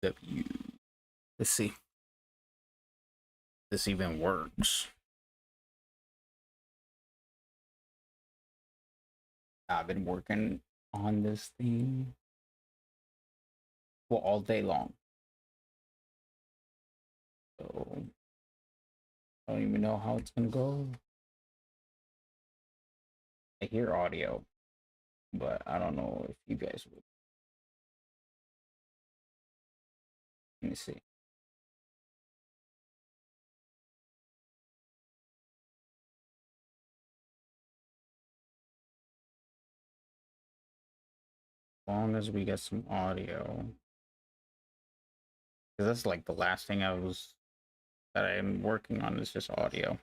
W. Let's see if this even works. I've been working on this thing all day long. So I don't even know how it's gonna go. I hear audio, but I don't know if you guys would. Let me see. As long as we get some audio, because that's like the last thing that I'm working on is just audio.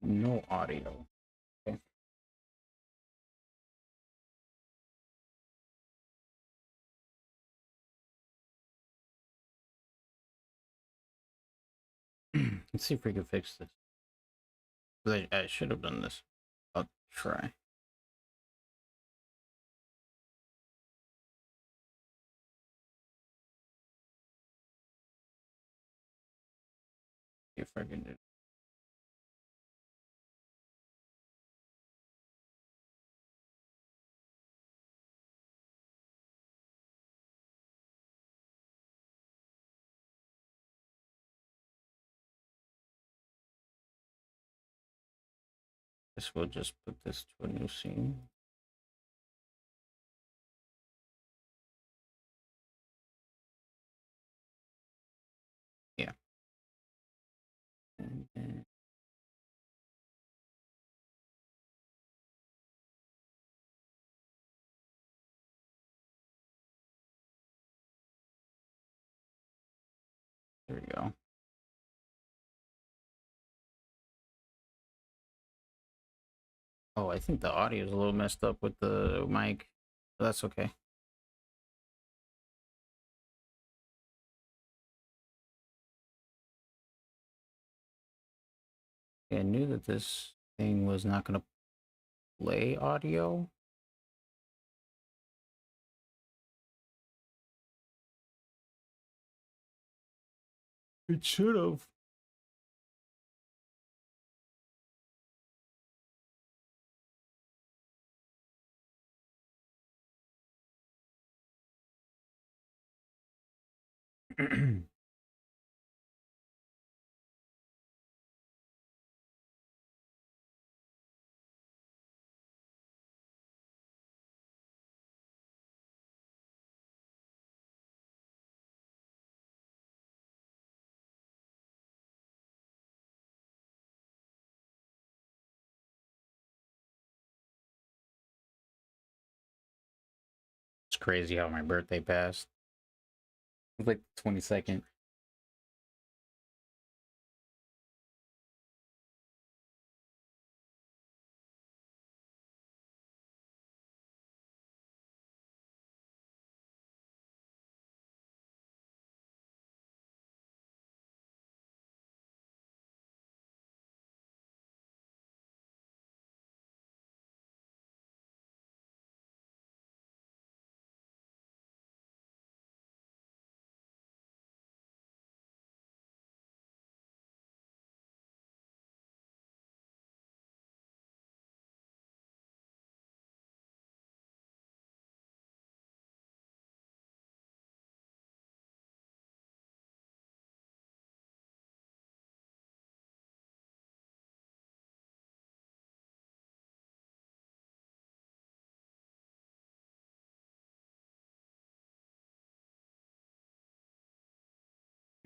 No audio. Okay. Let's see if we can fix this. I should have done this. I'll try. See if I can do it. This will just put this to a new scene. Yeah. And then there we go. Oh, I think the audio is a little messed up with the mic. But that's okay. I knew that this thing was not going to play audio. It should have. It's crazy how my birthday passed. It was like the 22nd.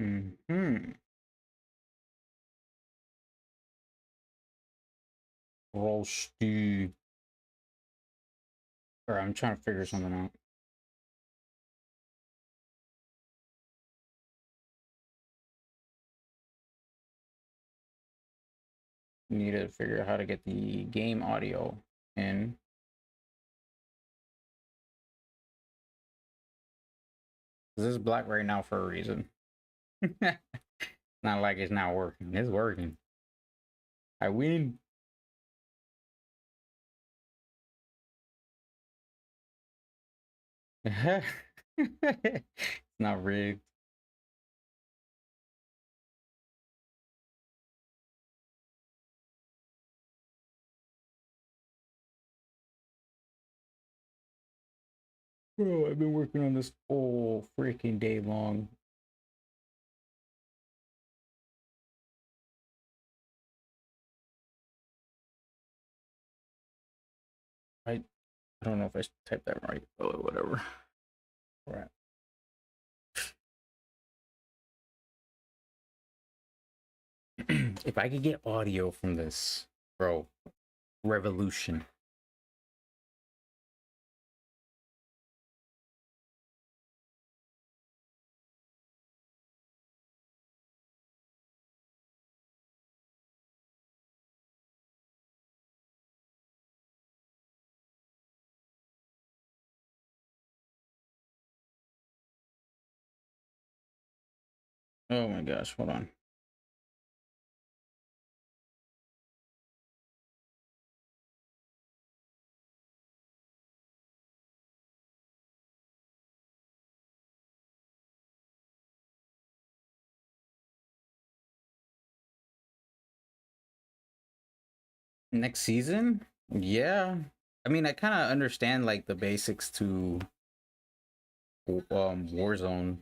Mm-hmm. Roasty. Or I'm trying to figure something out. Need to figure out how to get the game audio in. This is black right now for a reason. Not like it's not working. It's working. I win. It's not rigged. Bro, I've been working on this all freaking day long. I don't know if I typed that right. Oh, whatever. All right. If I could get audio from this, bro, revolution. Oh my gosh, hold on. Next season? Yeah. I mean, I kind of understand like the basics to Warzone.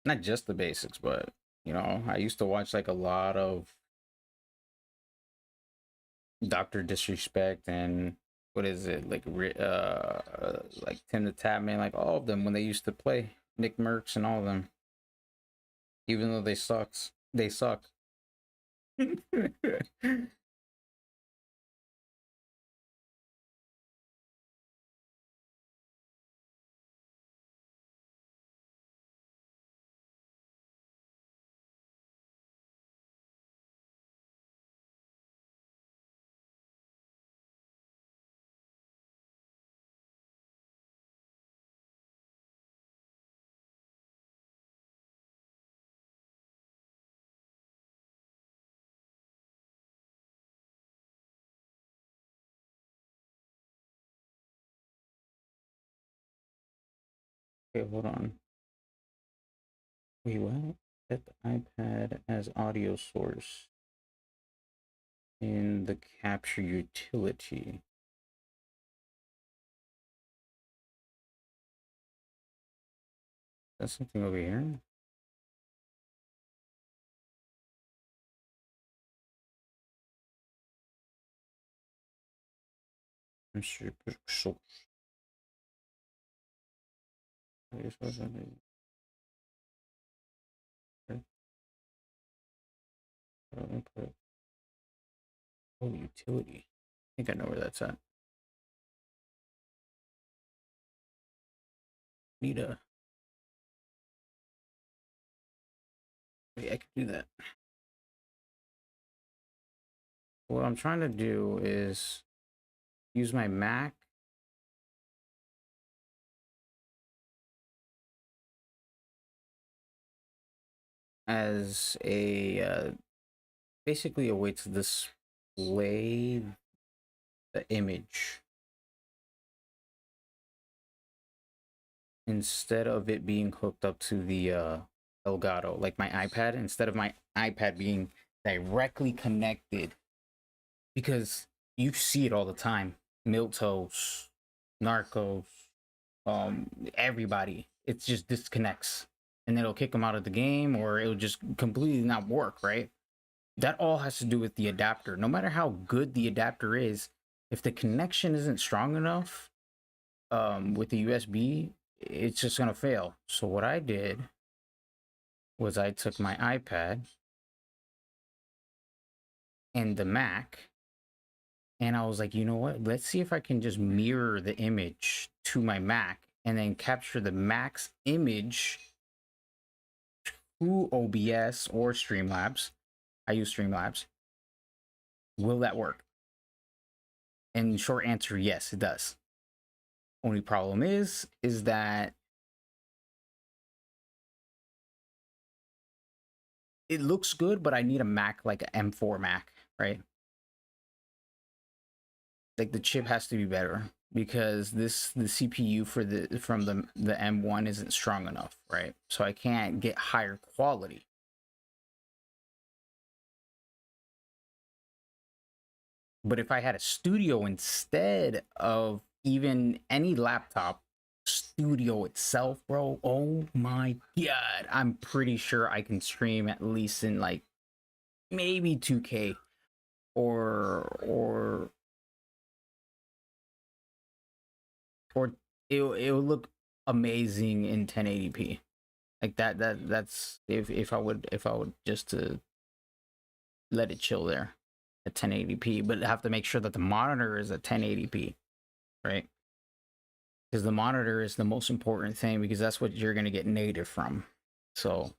Not just the basics, but you know, I used to watch like a lot of Dr. Disrespect and what is it like Tim the Tatman, like all of them when they used to play Nick Mercs and all of them. Even though they suck. Okay, hold on. Wait, what? Set the iPad as audio source in the capture utility. That's something over here. Super source. Oh, utility. I think I know where that's at. Need a. Wait, I can do that. What I'm trying to do is use my Mac as a basically a way to display the image instead of it being hooked up to the Elgato, like my iPad, instead of my iPad being directly connected, because you see it all the time. Miltos, Narcos, everybody. It just disconnects, and it'll kick them out of the game, or it'll just completely not work. Right? That all has to do with the adapter. No matter how good the adapter is, if the connection isn't strong enough, with the USB, it's just gonna fail. So what I did was I took my iPad and the Mac, and I was like, you know what? Let's see if I can just mirror the image to my Mac and then capture the Mac's image to OBS or Streamlabs. I use Streamlabs. Will that work? And short answer, yes, it does. Only problem is that it looks good, but I need a Mac like an M4 Mac, right? Like the chip has to be better because the CPU for the M1 isn't strong enough, right? So I can't get higher quality. But if I had a studio instead of even any laptop, studio itself, bro, oh my god, I'm pretty sure I can stream at least in like maybe 2K or or it would look amazing in 1080p. Like that's if I would just to let it chill there at 1080p, but I have to make sure that the monitor is at 1080p, right? Because the monitor is the most important thing because that's what you're going to get native from. So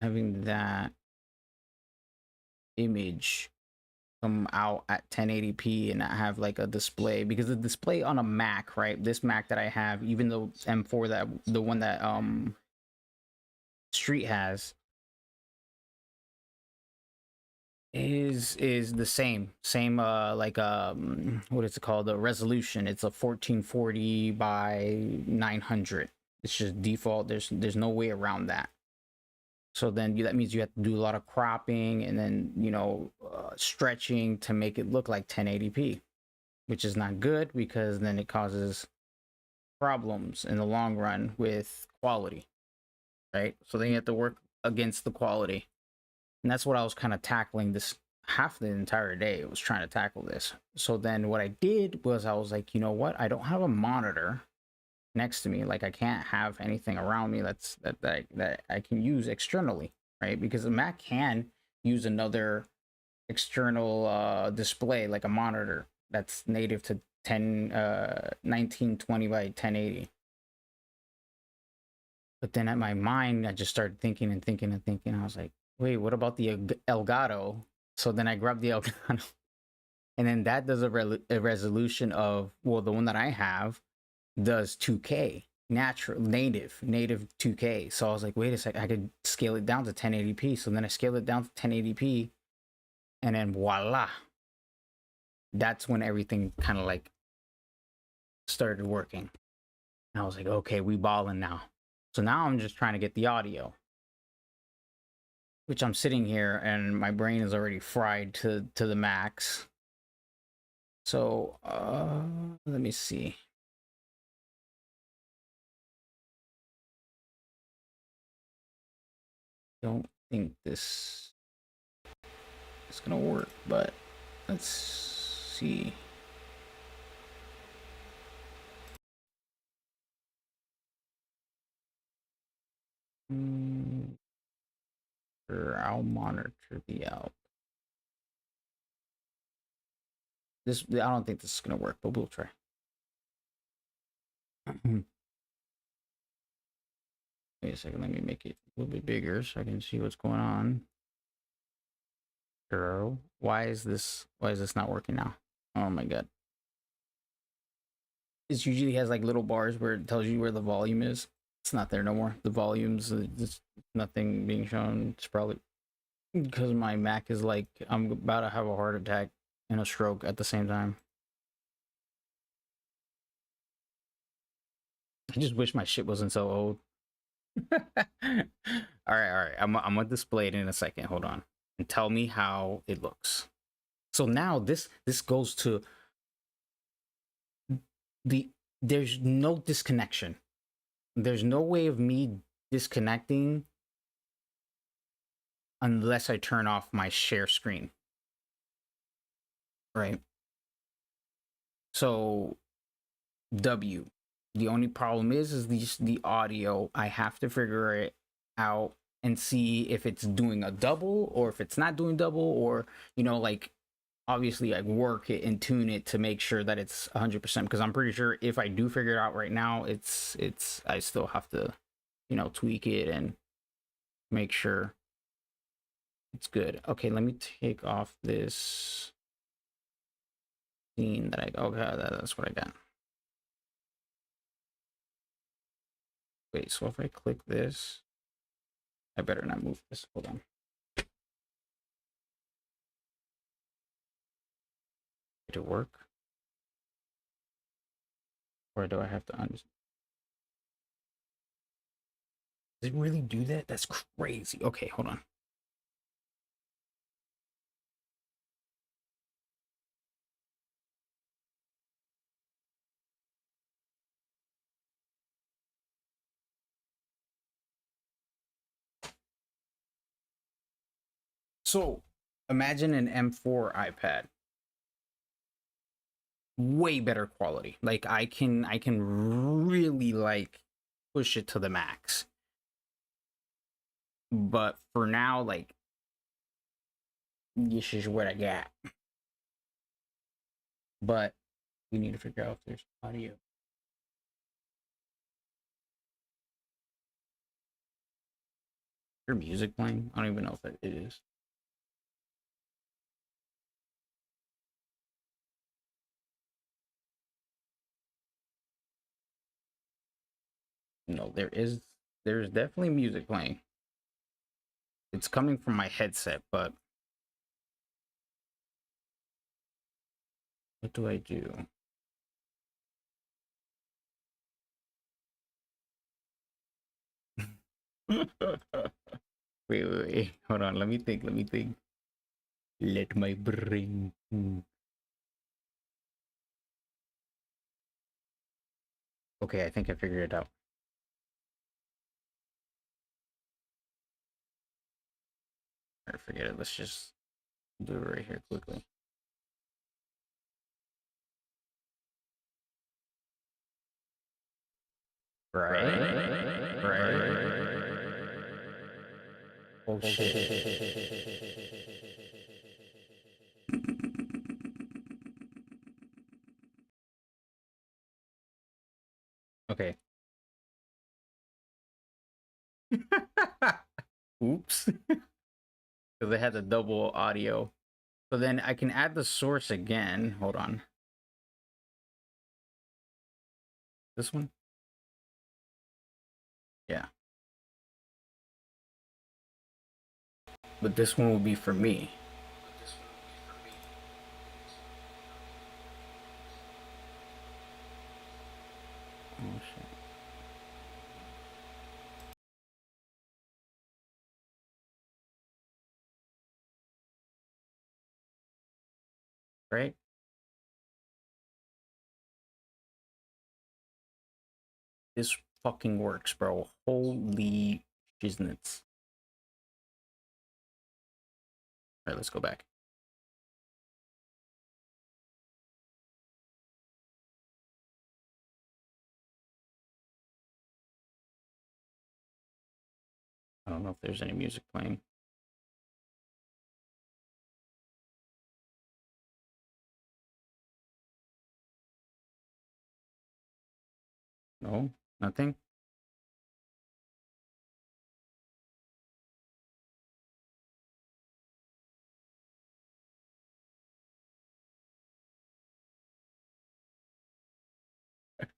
having that image come out at 1080p and not have like a display, because the display on a Mac, right? This Mac that I have, even though M4, that the one that Street has, is the same like what is it called, the resolution. It's a 1440 by 900. It's just default. There's no way around that. So then that means you have to do a lot of cropping and then stretching to make it look like 1080p, which is not good because then it causes problems in the long run with quality, right? So then you have to work against the quality. And that's what I was kind of tackling this half the entire day. I was trying to tackle this. So then what I did was I was like, you know what? I don't have a monitor next to me. Like I can't have anything around me that I can use externally, right? Because the Mac can use another external display like a monitor that's native to 1920 by 1080. But then at my mind, I just started thinking and thinking and thinking. I was like, wait, what about the Elgato? So then I grabbed the Elgato, and then that does a resolution of, well, the one that I have does 2K, natural, native 2K. So I was like, wait a sec, I could scale it down to 1080p. So then I scaled it down to 1080p, and then voila, that's when everything kind of like started working. And I was like, okay, we balling now. So now I'm just trying to get the audio, which I'm sitting here and my brain is already fried to the max. So let me see. Don't think this is gonna work, but let's see. I'll monitor the out. This, I don't think this is gonna work, but we'll try. Wait a second, let me make it a little bit bigger so I can see what's going on. Girl, why is this not working now? Oh my god. It usually has like little bars where it tells you where the volume is. It's not there no more. The volumes, there's nothing being shown. It's probably because my Mac is like, I'm about to have a heart attack and a stroke at the same time. I just wish my shit wasn't so old. all right. I'm gonna display it in a second. Hold on, and tell me how it looks. So now this goes to there's no disconnection. There's no way of me disconnecting unless I turn off my share screen. Right? So W. The only problem is the audio. I have to figure it out and see if it's doing a double or if it's not doing double, or like obviously I work it and tune it to make sure that it's 100%, because I'm pretty sure if I do figure it out right now, it's I still have to tweak it and make sure it's good. Okay, let me take off this scene that I, okay, that's what I got. Wait, so if I click this, I better not move this. Hold on. Did it work? Or do I have to Does it really do that? That's crazy. Okay, hold on. So imagine an M4 iPad. Way better quality. Like I can really like push it to the max. But for now, like this is what I got. But we need to figure out if there's audio. Your music playing? I don't even know if it is. No, there's definitely music playing. It's coming from my headset, but what do I do? Wait. Hold on. Let me think. Let me think. Let my brain think. Okay, I think I figured it out. Alright, forget it. Let's just do it right here quickly. Right. Oh shit. Okay. Oops. Because they had the double audio. So then I can add the source again. Hold on. This one? Yeah. But this one will be for me. Oh shit. Right? This fucking works, bro. Holy shiznits. Alright, let's go back. I don't know if there's any music playing. No, nothing.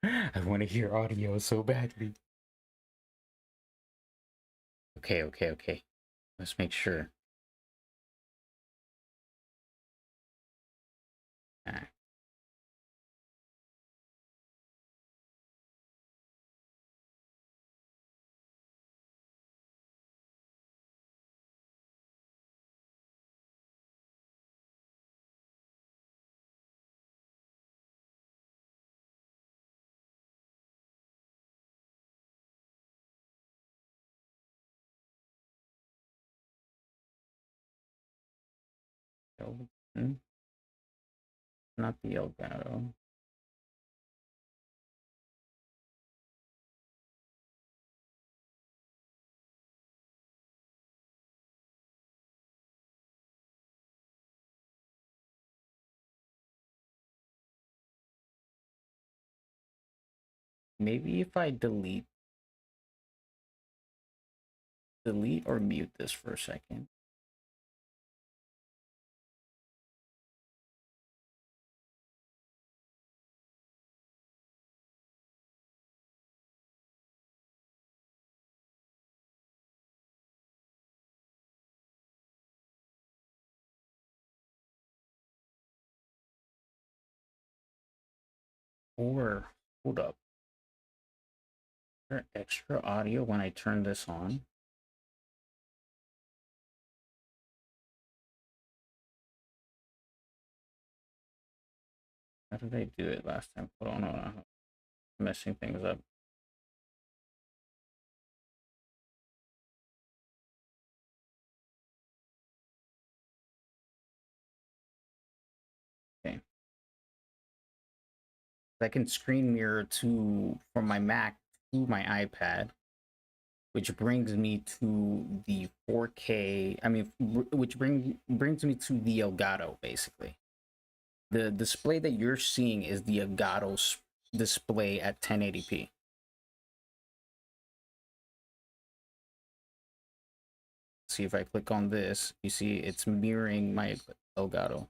I want to hear audio so badly. Okay. Let's make sure. Ah. Hmm? Not the Elgato. Maybe if I delete or mute this for a second. Or hold up. Is there extra audio when I turn this on? How did I do it last time? Hold on, hold on. I'm messing things up. Okay. I can screen mirror to from my Mac to my iPad, which brings me to the 4K. I mean, which brings me to the Elgato. Basically, the display that you're seeing is the Elgato display at 1080p. See, if I click on this, you see it's mirroring my Elgato.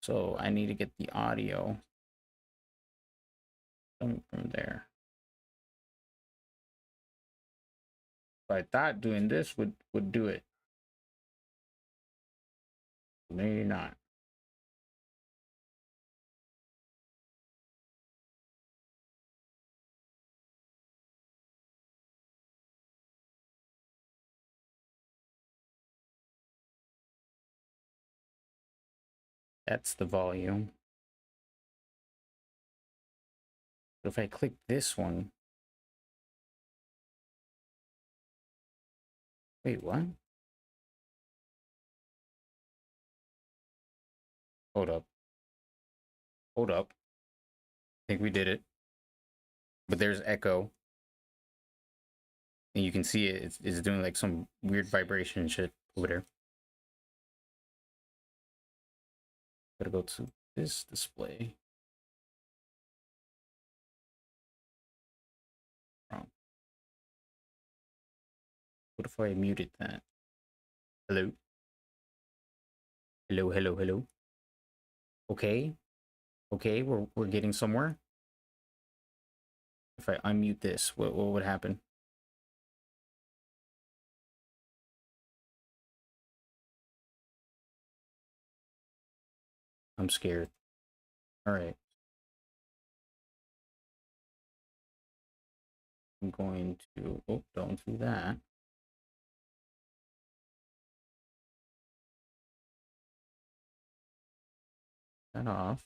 So I need to get the audio coming from there. So I thought doing this would do it. Maybe not. That's the volume. But if I click this one, wait, what? Hold up. Hold up. I think we did it. But there's echo. And you can see it's doing like some weird vibration shit over there. Gotta go to this display. Wrong. What if I muted that? Hello? Hello, hello, hello. Okay. Okay, we're getting somewhere. If I unmute this, what would happen? I'm scared. All right. I'm going to, oh, don't do that. That off.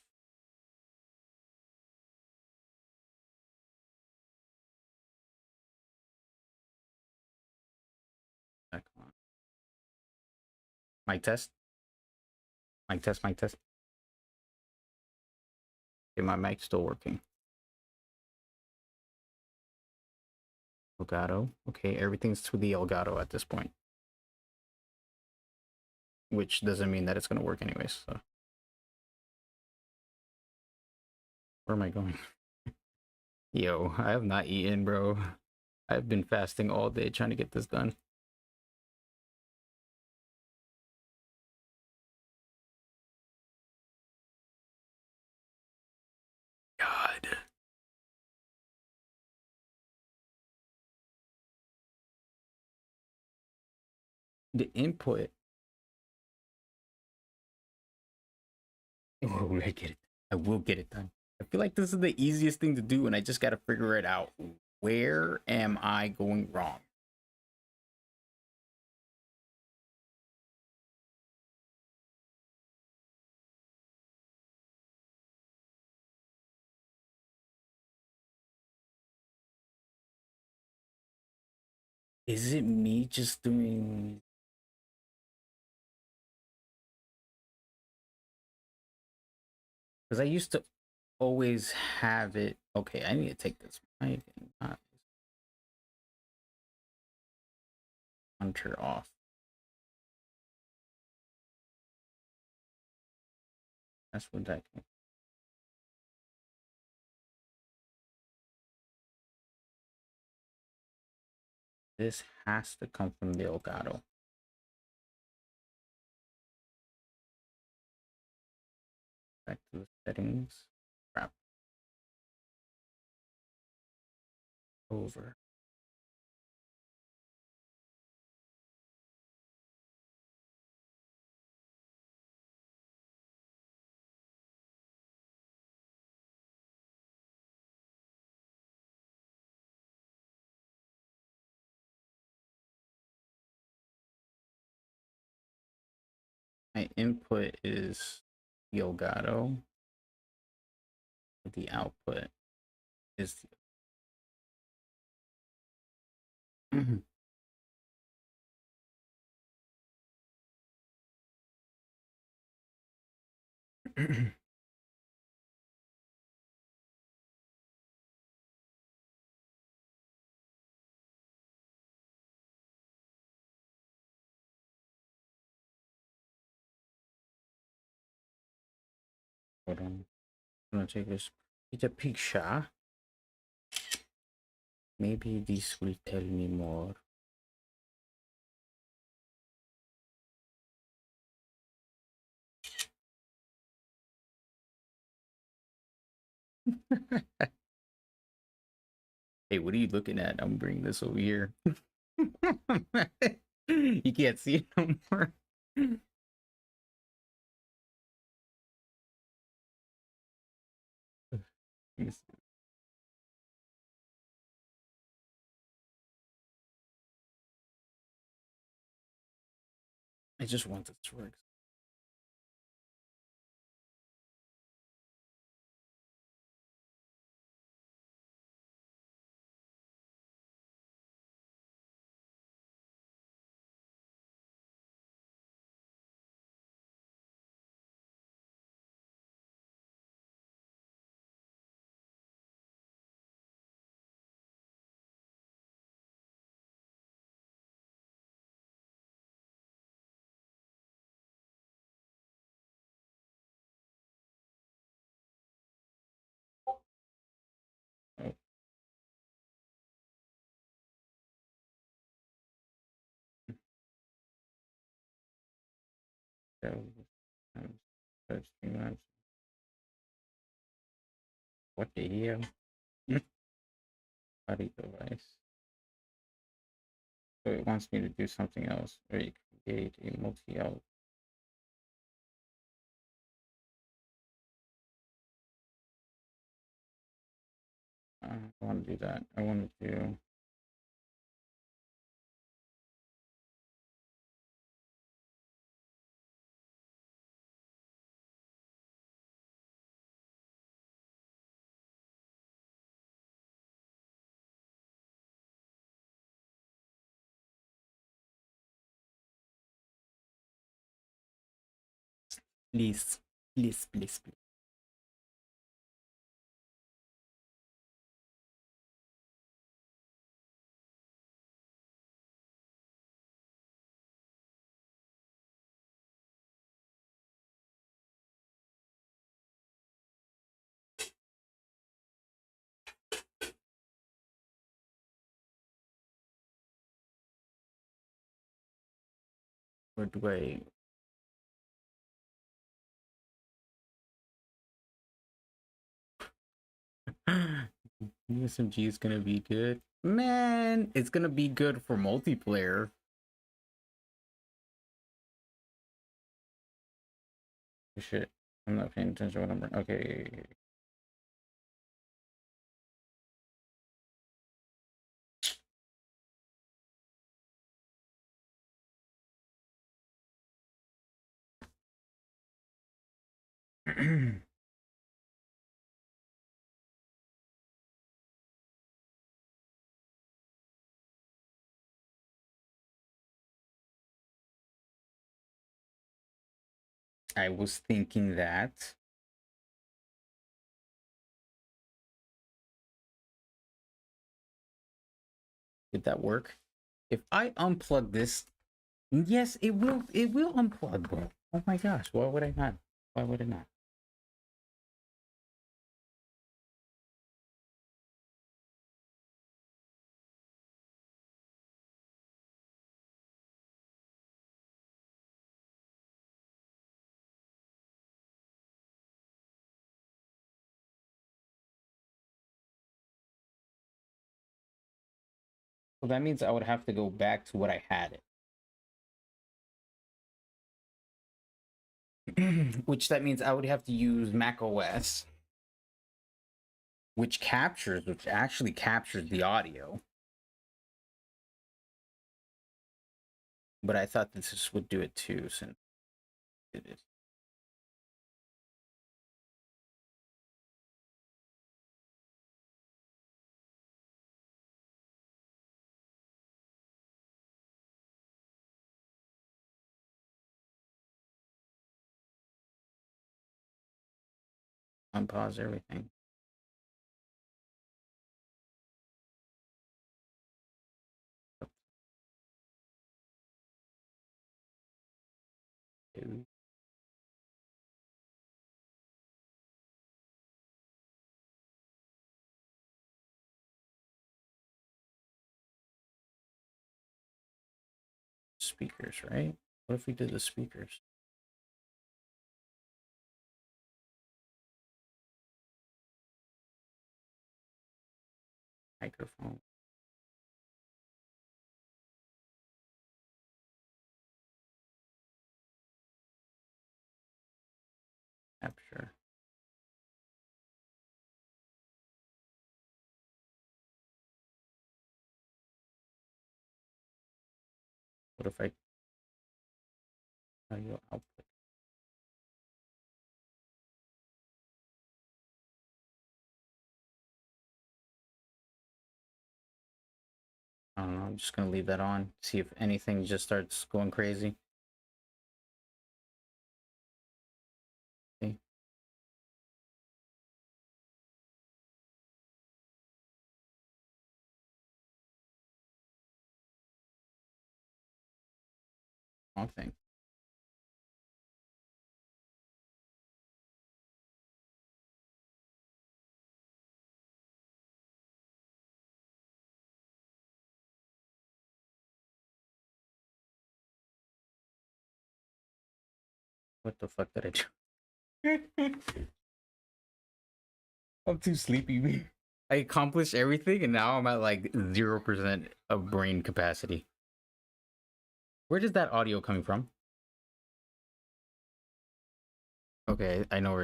Back on. Mic test. Mic test, mic test. Okay, my mic's still working. Elgato. Okay, everything's to the Elgato at this point. Which doesn't mean that it's going to work anyways. So. Where am I going? Yo, I have not eaten, bro. I've been fasting all day trying to get this done. God. The input. Oh, I get it. I will get it done. I feel like this is the easiest thing to do, and I just got to figure it out. Where am I going wrong? Is it me just doing... Because I used to always have it... Okay, I need to take this mic and not monitor off. That's what that came. This has to come from the Elgato. Back to the settings. Crap. Over. my input is the Elgato. The output is the... Hold on. I'm gonna take this a picture. Maybe this will tell me more. Hey, what are you looking at? I'm bringing this over here. You can't see it no more. I just want this to work. Oh, that was what the hell? Body device. So it wants me to do something else, or you create a multi-out. I don't want to do that. I want to do... Please, please, please, please. Or do I... USMG is gonna be good. Man, it's gonna be good for multiplayer. Shit, I'm not paying attention to what I'm... Okay. I was thinking that. Did that work? If I unplug this, yes, it will. It will unplug, bro. Oh my gosh, why would I not? Why would I not? Well, that means I would have to go back to what I had it. Which that means I would have to use Mac OS, which actually captures the audio. But I thought this would do it too, since It is. Unpause everything. Dude. Speakers, right? What if we did the speakers? Microphone. Capture. What if I audio output? I don't know. I'm just gonna leave that on. See if anything just starts going crazy. See? Wrong thing. What the fuck did I do? I'm too sleepy. I accomplished everything and now I'm at like 0% of brain capacity. Where does that audio coming from? Okay, I know where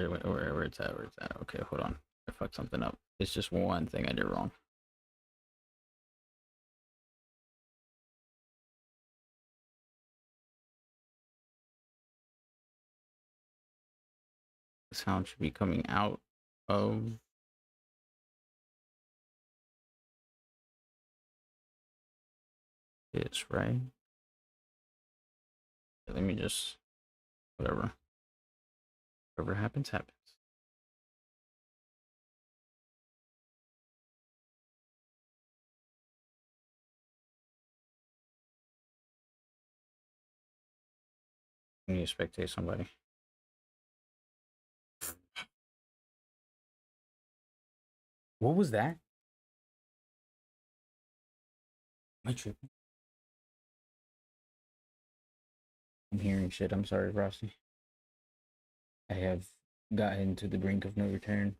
it's at. Where it's at. Okay, hold on. I fucked something up. It's just one thing I did wrong. The sound should be coming out of this, right? Let me just whatever. Whatever happens, happens. I need to spectate somebody. What was that? Am I tripping? I'm hearing shit. I'm sorry, Frosty. I have gotten to the brink of no return.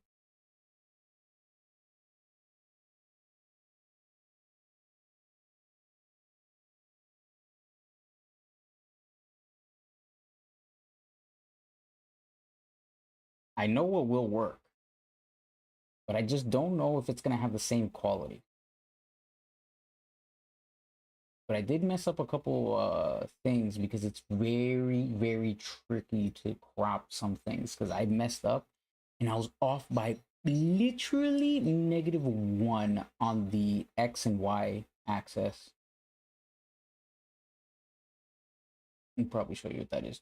I know what will work, but I just don't know if it's gonna have the same quality. But I did mess up a couple things because it's very tricky to crop some things because I messed up and I was off by literally -1 on the X and Y axis. I'll probably show you what that is.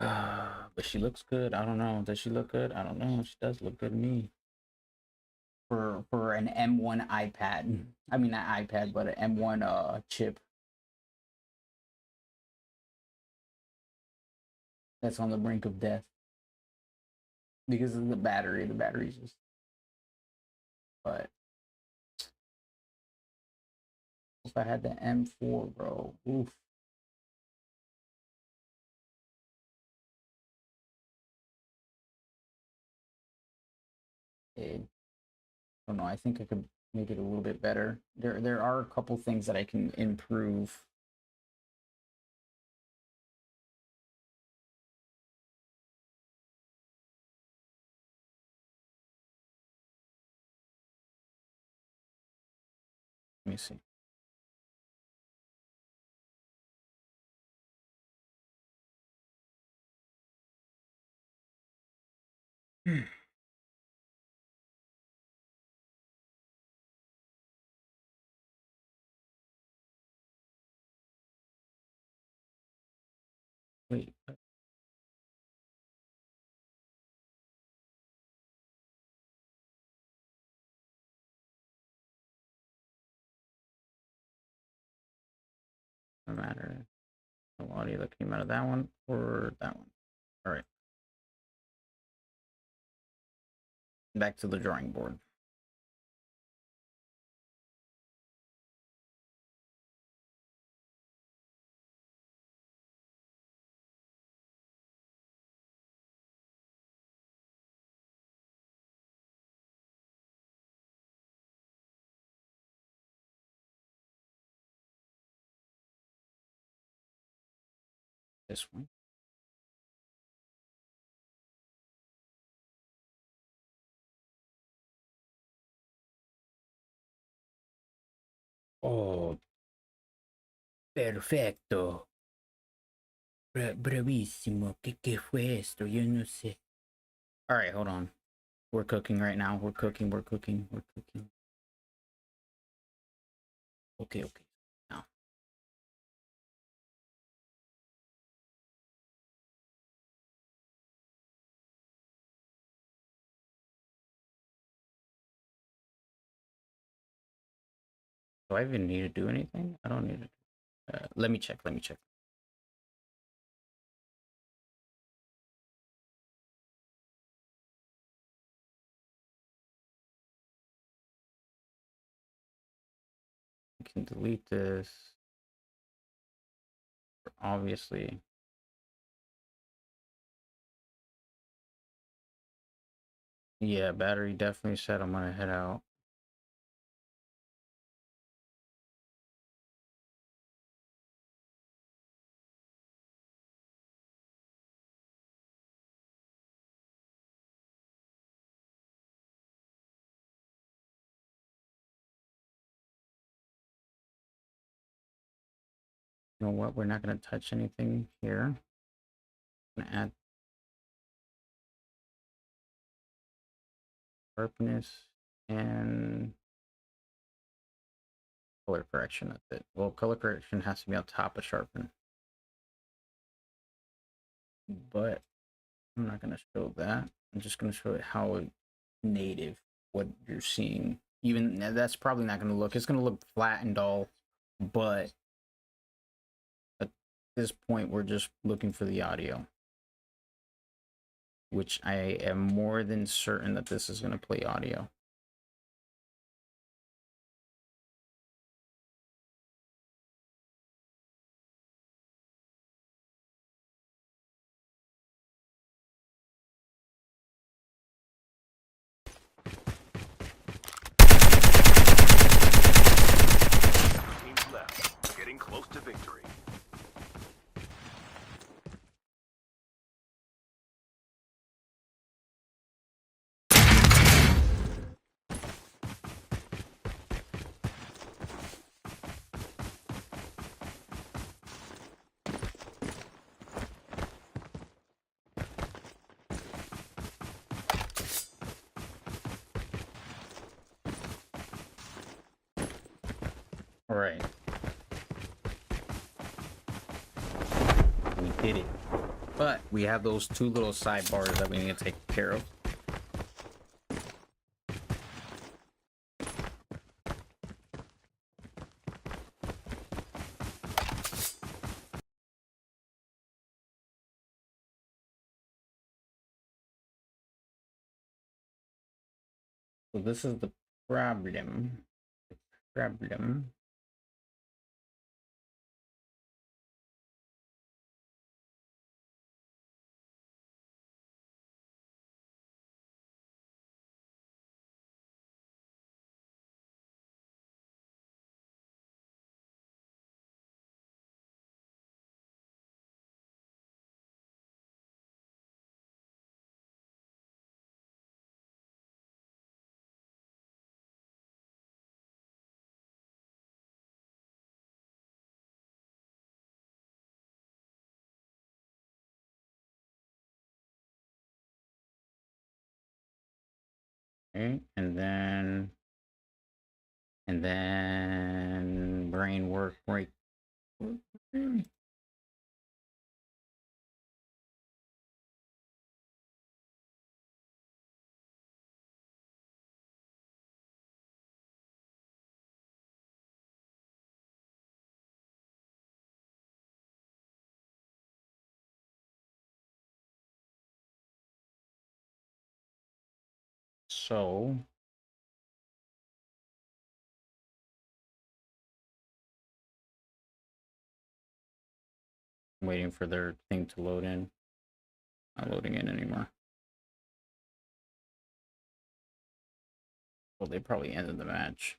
But she looks good. I don't know. Does she look good? I don't know. She does look good to me. For an M1 iPad. I mean not iPad, but an M1 chip. That's on the brink of death. Because of the battery. The battery's just but if I had the M4, bro. Oof. I don't know. I think I could make it a little bit better. There are a couple things that I can improve. Let me see. Wait, no matter. No audio that came out of that one or that one. All right, back to the drawing board. This one. Oh, perfecto. Bravissimo. ¿Qué fue esto? Yo no sé. All right, hold on. We're cooking right now. We're cooking. We're cooking. We're cooking. Okay, okay. Now. Do I even need to do anything? I don't need to. Let me check. Let me check. I can delete this. Obviously. Yeah, battery definitely said I'm gonna head out. You know what? We're not gonna touch anything here. I'm gonna add sharpness and color correction. That's it. Well, color correction has to be on top of sharpen, but I'm not gonna show that. I'm just gonna show it how native what you're seeing. Even that's probably not gonna look. It's gonna look flat and dull, but at this point, we're just looking for the audio, which I am more than certain that this is gonna play audio. Teams left, getting close to victory. All right. We did it. But we have those two little sidebars that we need to take care of. So this is the problem. The problem. Okay, and then brain work right. So I'm waiting for their thing to load in. Not loading in anymore. Well, they probably ended the match.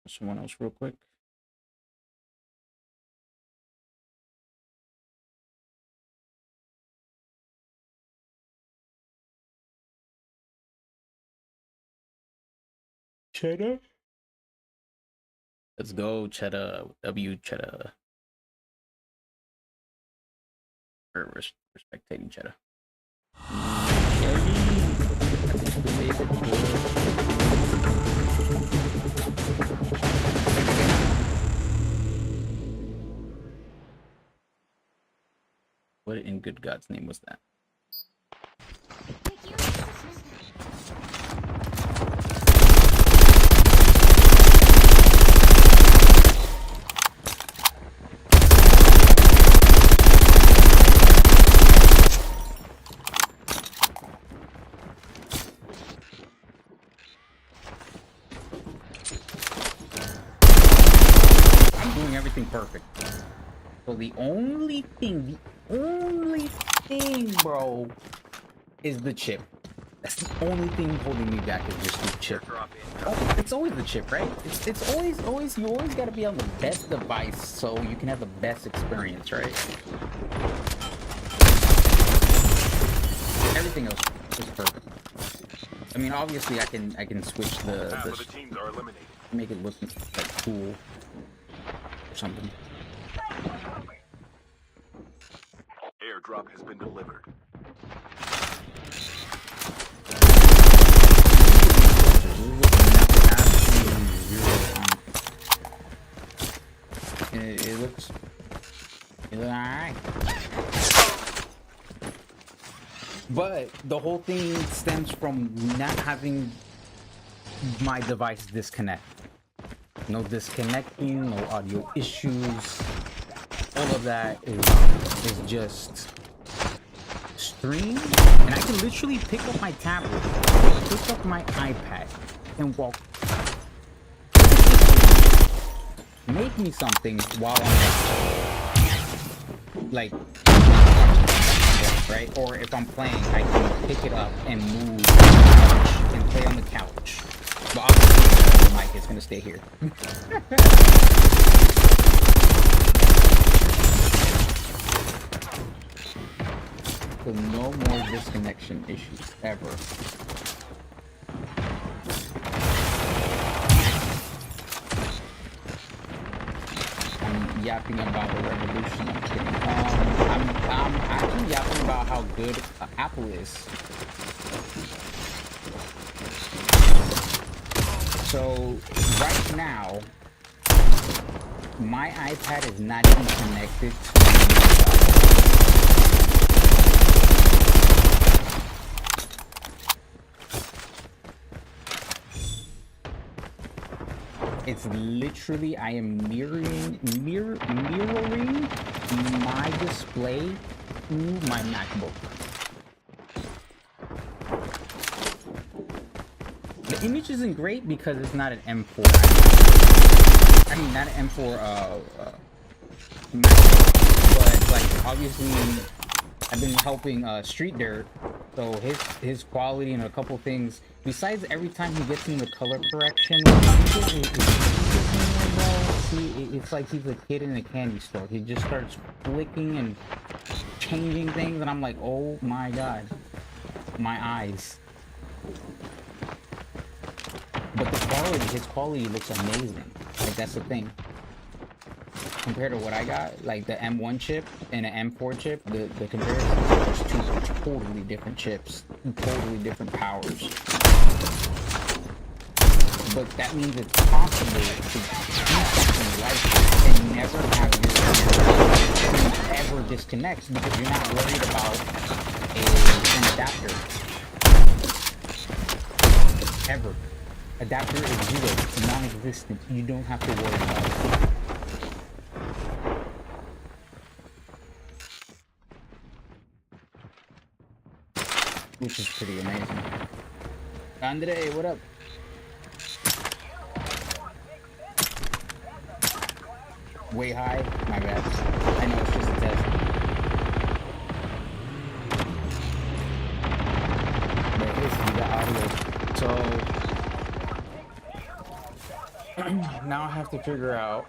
Someone else real quick. Cheddar. Let's go, Cheddar. W Cheddar. Or respectating Cheddar. What in good God's name was that? I'm doing everything perfect. So the only thing, bro, is the chip. That's the only thing holding me back is just the chip. Oh, it's always the chip, right? It's always, you always gotta be on the best device so you can have the best experience, right? Everything else is perfect. I mean, obviously, I can switch Half of the teams are eliminated. make it look like cool or something. Airdrop has been delivered. It looks alright. But the whole thing stems from not having my device disconnect. No disconnecting, no audio issues. All of that is just stream. And I can literally pick up my tablet, pick up my iPad, and walk. Make me something while I'm like, right? Or if I'm playing, I can pick it up and move and play on the couch. But obviously, the mic is gonna stay here. So no more disconnection issues ever. I'm yapping about the revolution. I'm kidding. I'm actually yapping about how good Apple is. So right now, my iPad is not even connected to it's literally, I am mirroring my display to my MacBook. The image isn't great because it's not an M4. I mean, not an M4 MacBook, but like obviously, I've been helping Street Dirt, so his quality and a couple things. Besides, every time he gets in the color correction, it's like he's a kid in a candy store. He just starts flicking and changing things, and I'm like, oh my god, my eyes. But the quality, his quality looks amazing. Like that's the thing. compared to what I got, like the M1 chip and an M4 chip, the comparison is just two totally different chips, totally different powers. But that means it's possible to do something like this and never have your screen ever disconnects because you're not worried about an adapter. Ever. Adapter is zero, non-existent. You don't have to worry about it. Which is pretty amazing. Andre, what up? Way high? My bad. I know it's just a test. But at least you got audio. So now I have to figure out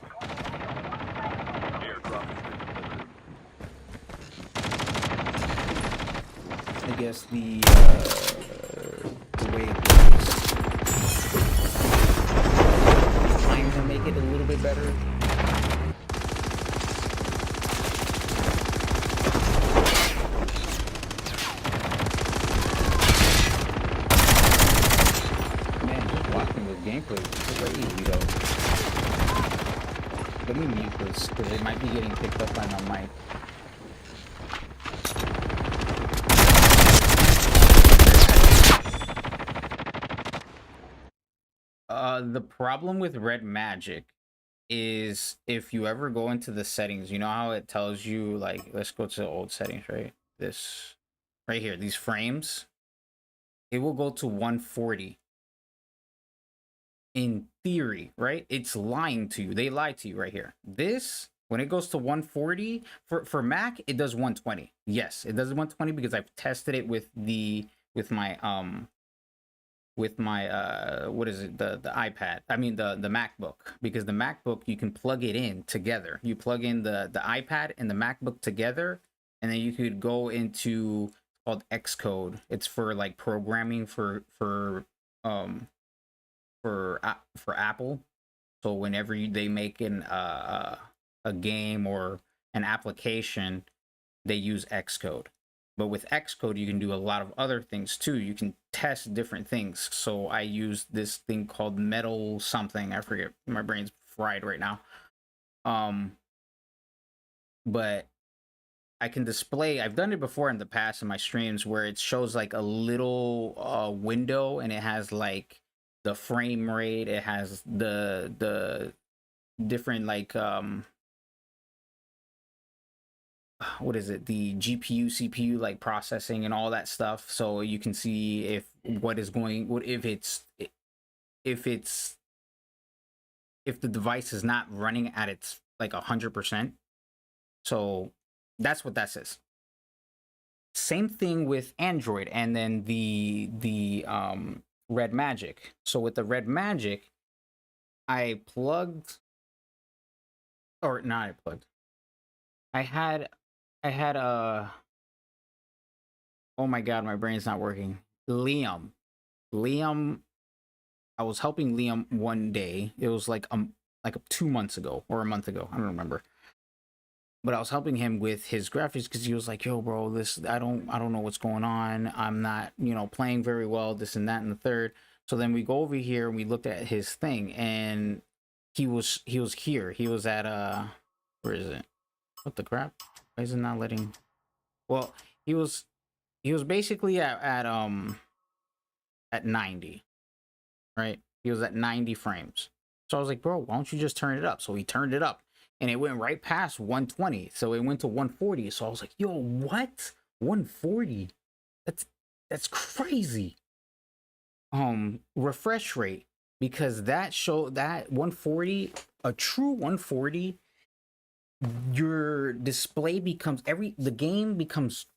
I guess the way it works. Trying to make it a little bit better. Man, just watching this gameplay is crazy though. Let me mute this because it might be getting picked up by my mic. The problem with Red Magic is if you ever go into the settings, you know how it tells you, like, let's go to the old settings, right? This right here, these frames, it will go to 140. In theory, right? It's lying to you. They lie to you right here. This, when it goes to 140, for Mac, it does 120. Yes, it does 120 because I've tested it with my what is it, the iPad, I mean the MacBook, because the MacBook you can plug it in together. You plug in the iPad and the MacBook together, and then you could go into called Xcode. It's for like programming for Apple. So whenever they make a game or an application, they use Xcode. But with Xcode, you can do a lot of other things too. You can test different things. So I use this thing called Metal something. I forget. My brain's fried right now. But I can display. I've done it before in the past in my streams where it shows like a little window, and it has like the frame rate. It has the different like what is it, the GPU CPU like processing and all that stuff, so you can see if the device is not running at its like 100%. So that's what that says. Same thing with Android, and then the Red Magic. So with the Red Magic, I had oh my god, my brain's not working. Liam, I was helping Liam one day. It was like 2 months ago or a month ago, I don't remember. But I was helping him with his graphics because he was like, "Yo, bro, this I don't know what's going on. I'm not, playing very well. This and that and the third." So then we go over here and we looked at his thing, and he was here. He was at where is it? What the crap? Why is it not letting? Well, he was basically at 90, right? He was at 90 frames. So I was like, bro, why don't you just turn it up? So he turned it up, and it went right past 120. So it went to 140. So I was like, yo, what? 140? That's crazy. Refresh rate, because that 140, a true 140, your display becomes the game becomes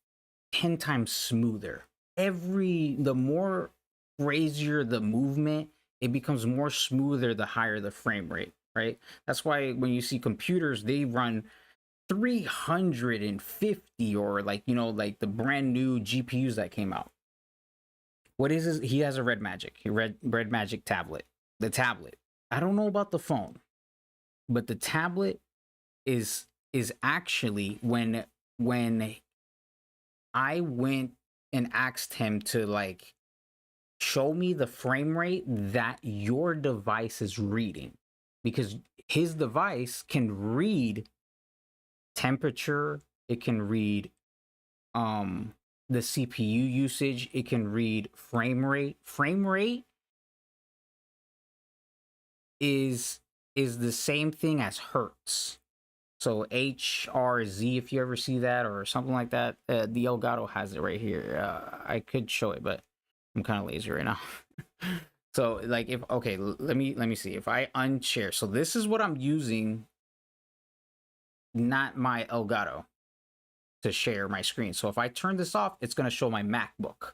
10 times smoother. The more crazier the movement, it becomes more smoother the higher the frame rate, right? That's why when you see computers, they run 350, or like the brand new GPUs that came out. What is this? He has a Red Magic, Red Magic tablet. The tablet, I don't know about the phone, but the tablet is actually when I went and asked him to like show me the frame rate that your device is reading, because his device can read temperature, it can read the CPU usage, it can read frame rate. Frame rate is the same thing as hertz. So HRZ, if you ever see that or something like that, the Elgato has it right here. I could show it, but I'm kind of lazy right now. So like if okay, let me see. If I unshare, so this is what I'm using, not my Elgato, to share my screen. So if I turn this off, it's gonna show my MacBook,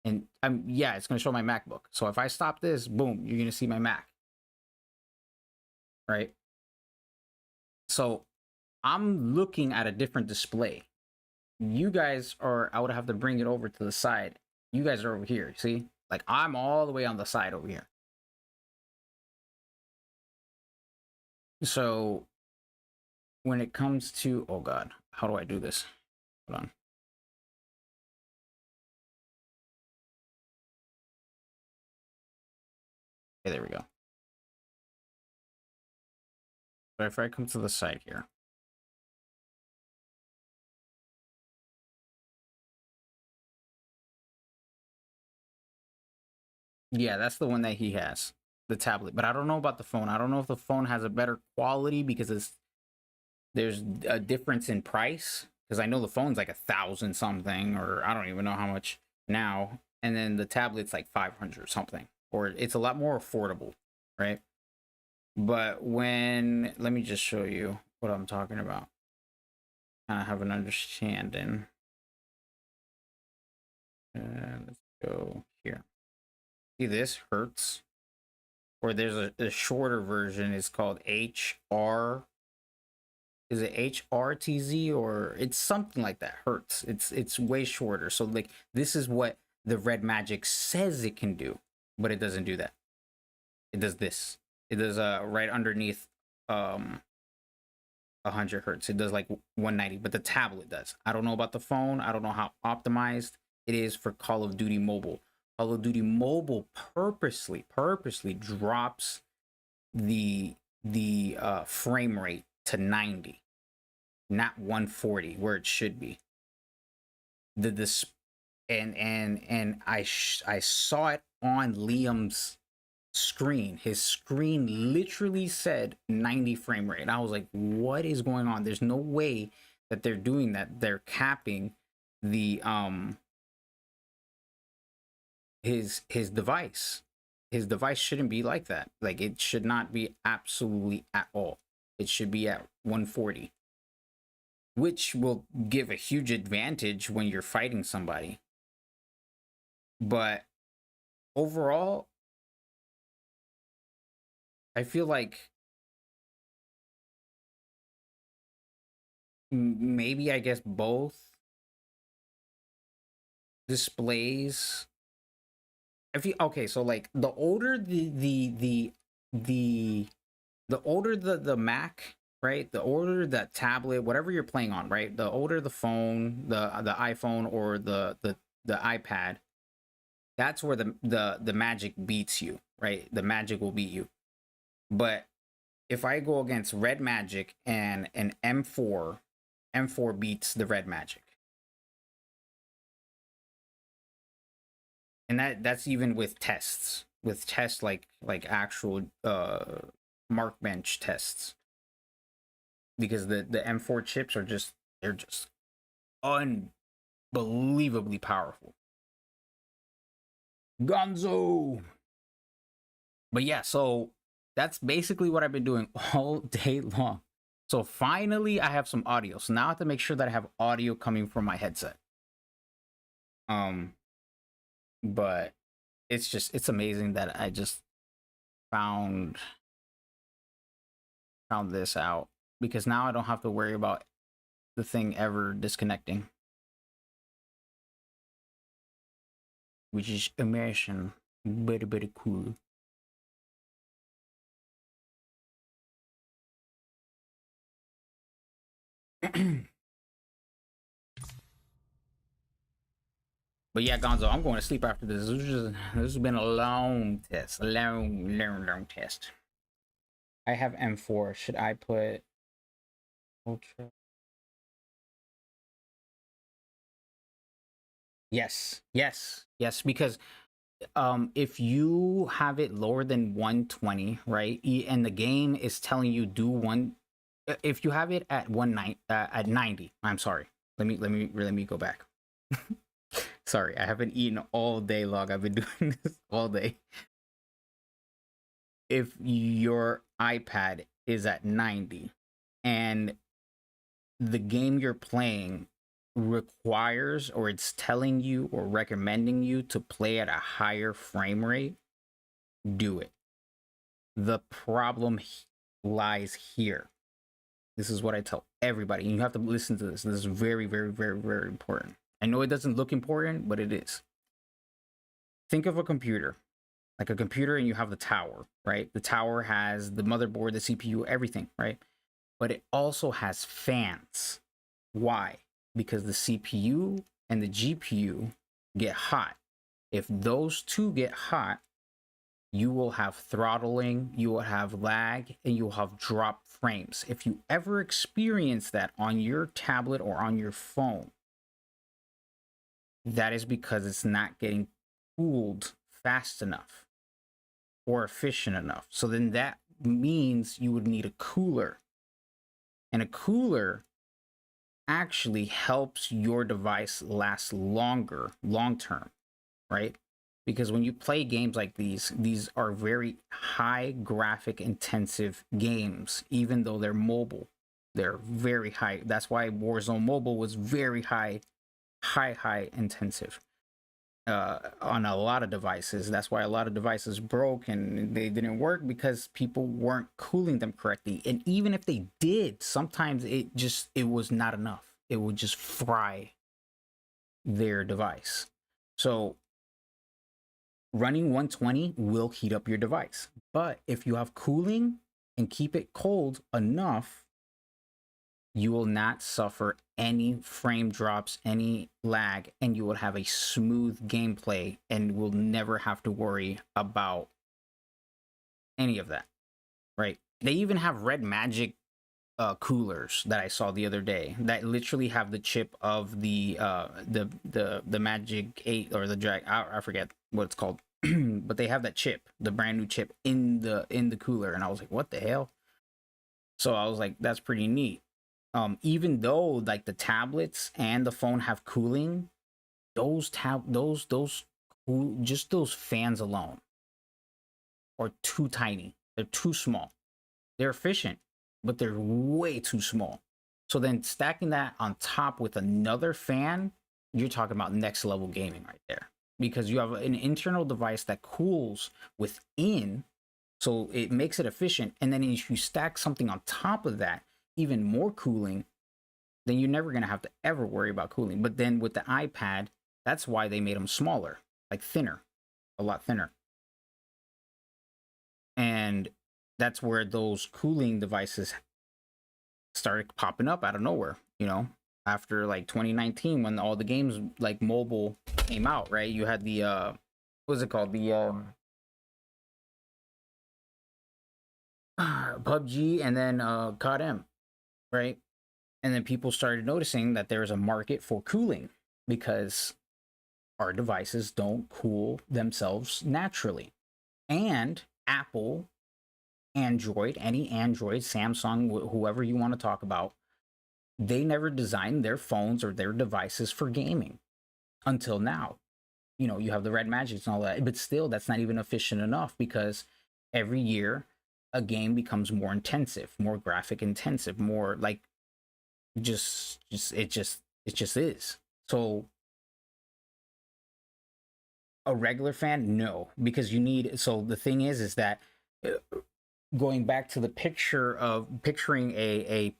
and yeah, it's gonna show my MacBook. So if I stop this, boom, you're gonna see my Mac, right? So I'm looking at a different display. You guys are, I would have to bring it over to the side. You guys are over here, see? Like I'm all the way on the side over here. So when it comes to, oh God, how do I do this? Hold on. Okay, there we go. But if I come to the side here, yeah, that's the one that he has, the tablet. But I don't know about the phone. I don't know if the phone has a better quality because there's a difference in price. Because I know the phone's like 1,000 something, or I don't even know how much now. And then the tablet's like 500 something, or it's a lot more affordable, right? But when, let me just show you what I'm talking about. I have an understanding. Let's go here. See this hertz, or there's a shorter version. It's called HR. Is it HRTZ, or it's something like that? Hertz. It's way shorter. So like this is what the Red Magic says it can do, but it doesn't do that. It does this. It does right underneath 100 hertz. It does like 190, but the tablet does. I don't know about the phone. I don't know how optimized it is for Call of Duty Mobile. Call of Duty Mobile purposely drops the frame rate to 90, not 140 where it should be. This and I saw it on Liam's screen. His screen literally said 90 frame rate, and I was like, what is going on? There's no way that they're doing that. They're capping the his device. His device shouldn't be like that. Like it should not be absolutely at all. It should be at 140, which will give a huge advantage when you're fighting somebody. But overall, I feel like maybe, I guess, both displays. I feel okay. So like the older the older the Mac, right? The older that tablet, whatever you're playing on, right? The older the phone, the iPhone or the iPad, that's where the Magic beats you, right? The Magic will beat you. But if I go against Red Magic and an M4, M4 beats the Red Magic. And that's even with tests, like actual Markbench tests, because the M4 chips are just, they're just unbelievably powerful. Gonzo. But yeah, so that's basically what I've been doing all day long. So finally I have some audio. So now I have to make sure that I have audio coming from my headset. But it's amazing that I just found this out, because now I don't have to worry about the thing ever disconnecting, which is amazing. Very cool. But yeah, Gonzo, I'm going to sleep after this. This has been a long test, long test. I have M4. Should I put Ultra? Yes, because if you have it lower than 120, right, and the game is telling you do one, if you have it at at 90, I'm sorry. Let me go back. Sorry, I haven't eaten all day long. I've been doing this all day. If your iPad is at 90 and the game you're playing requires, or it's telling you or recommending you to play at a higher frame rate, do it. The problem lies here. This is what I tell everybody. You have to listen to this. This is very, very, very, very important. I know it doesn't look important, but it is. Think of a computer, like a computer, and you have the tower, right? The tower has the motherboard, the CPU, everything, right? But it also has fans. Why? Because the CPU and the GPU get hot. If those two get hot, you will have throttling, you will have lag, and you'll have drop frames. If you ever experience that on your tablet or on your phone, that is because it's not getting cooled fast enough or efficient enough. So then that means you would need a cooler. And a cooler actually helps your device last longer, long term, right? Because when you play games like these are very high graphic intensive games, even though they're mobile. They're very high. That's why Warzone Mobile was very high intensive on a lot of devices. That's why a lot of devices broke and they didn't work, because people weren't cooling them correctly. And even if they did, sometimes it was not enough. It would just fry their device. So running 120 will heat up your device. But if you have cooling and keep it cold enough, you will not suffer any frame drops, any lag, and you will have a smooth gameplay and will never have to worry about any of that, right? They even have Red Magic coolers that I saw the other day that literally have the chip of the Magic 8 or the Drag, I forget what it's called, but they have that chip, the brand new chip in the cooler, and I was like, what the hell? So I was like, that's pretty neat. Even though like the tablets and the phone have cooling, those just those fans alone are too tiny. They're too small. They're efficient, but they're way too small. So then stacking that on top with another fan, you're talking about next level gaming right there, because you have an internal device that cools within, so it makes it efficient. And then if you stack something on top of that, even more cooling, then you're never going to have to ever worry about cooling. But then with the iPad, that's why they made them smaller, like thinner, a lot thinner. And that's where those cooling devices started popping up out of nowhere, after like 2019, when all the games like mobile came out, right? You had the what was it called? The PUBG, and then COD M, right? And then people started noticing that there's a market for cooling, because our devices don't cool themselves naturally. And Apple, Android, any Android, Samsung, whoever you want to talk about, they never designed their phones or their devices for gaming until now. You have the Red Magics and all that, but still, that's not even efficient enough, because every year a game becomes more intensive, more graphic intensive, more like it just is. So a regular fan, no, because you need, so the thing is that going back to the picture of picturing a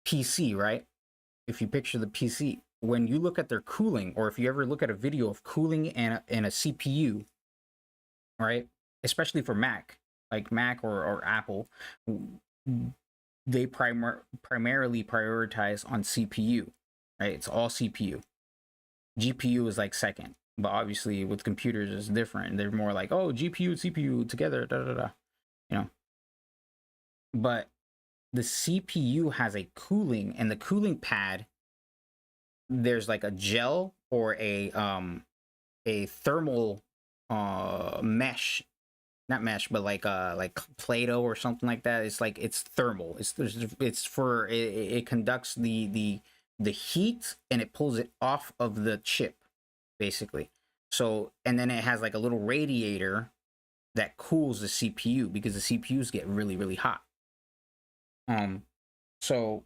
PC, right? If you picture the PC, when you look at their cooling, or if you ever look at a video of cooling and a CPU, right? Especially for Mac, like Mac or Apple, they primarily prioritize on CPU, right? It's all CPU. GPU is like second, but obviously with computers it's different. They're more like, oh, GPU, CPU together, da da da, you know. But the CPU has a cooling, and the cooling pad, there's like a gel or a thermal mesh, not mesh, but like Play-Doh or something like that. It's like it's thermal. It's for it conducts the heat, and it pulls it off of the chip, basically. So, and then it has like a little radiator that cools the CPU because the CPUs get really, really hot. So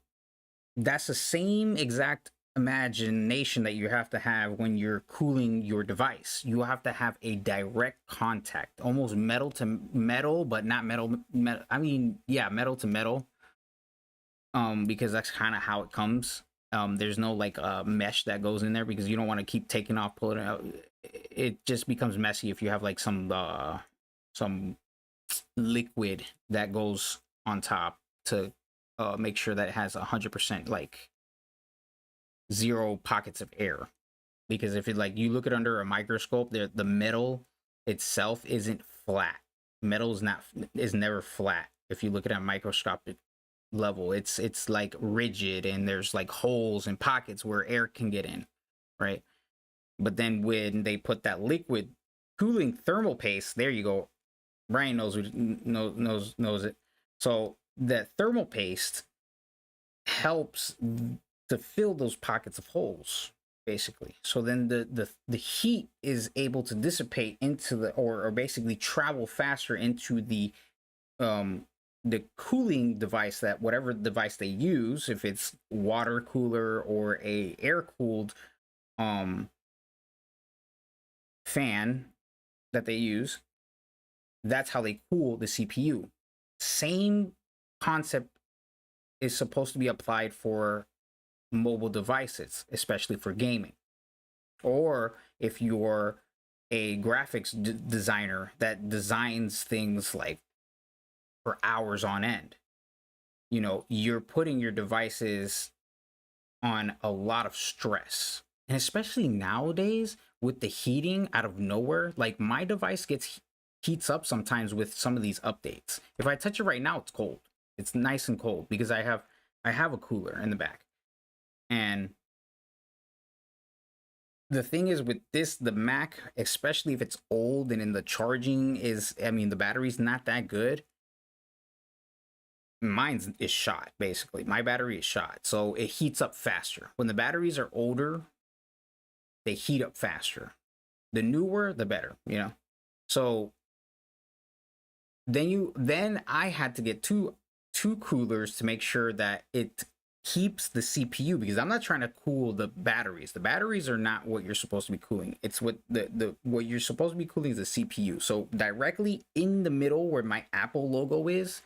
that's the same exact imagination that you have to have when you're cooling your device. You have to have a direct contact, almost metal to metal, but not metal. I mean, yeah, metal to metal. Because that's kind of how it comes. There's no like mesh that goes in there because you don't want to keep taking off, pulling it out. It just becomes messy if you have like some liquid that goes on top to make sure that it has 100% like zero pockets of air. Because if it like you look at under a microscope, the metal itself isn't flat. Metal is never flat. If you look at a microscopic level, it's like rigid, and there's like holes and pockets where air can get in, right? But then when they put that liquid cooling thermal paste, there you go. Brian knows it. So that thermal paste helps to fill those pockets of holes, basically. So then the heat is able to dissipate into the or basically travel faster into the cooling device, that whatever device they use, if it's water cooler or a air cooled fan that they use, that's how they cool the CPU. Same concept is supposed to be applied for mobile devices, especially for gaming. Or if you're a graphics designer that designs things like for hours on end, you know, you're putting your devices on a lot of stress. And especially nowadays with the heating out of nowhere, like my device heats up sometimes with some of these updates. If I touch it right now, it's cold. It's nice and cold because I have a cooler in the back. And the thing is with the Mac, especially if it's old and in the charging is, I mean, the battery's not that good. Mine is shot, basically. My battery is shot, so it heats up faster. When the batteries are older, they heat up faster. The newer, the better, you know? So then I had to get two coolers to make sure that it keeps the CPU, because I'm not trying to cool the batteries. The batteries are not what you're supposed to be cooling. It's what what you're supposed to be cooling is the CPU. So directly in the middle where my Apple logo is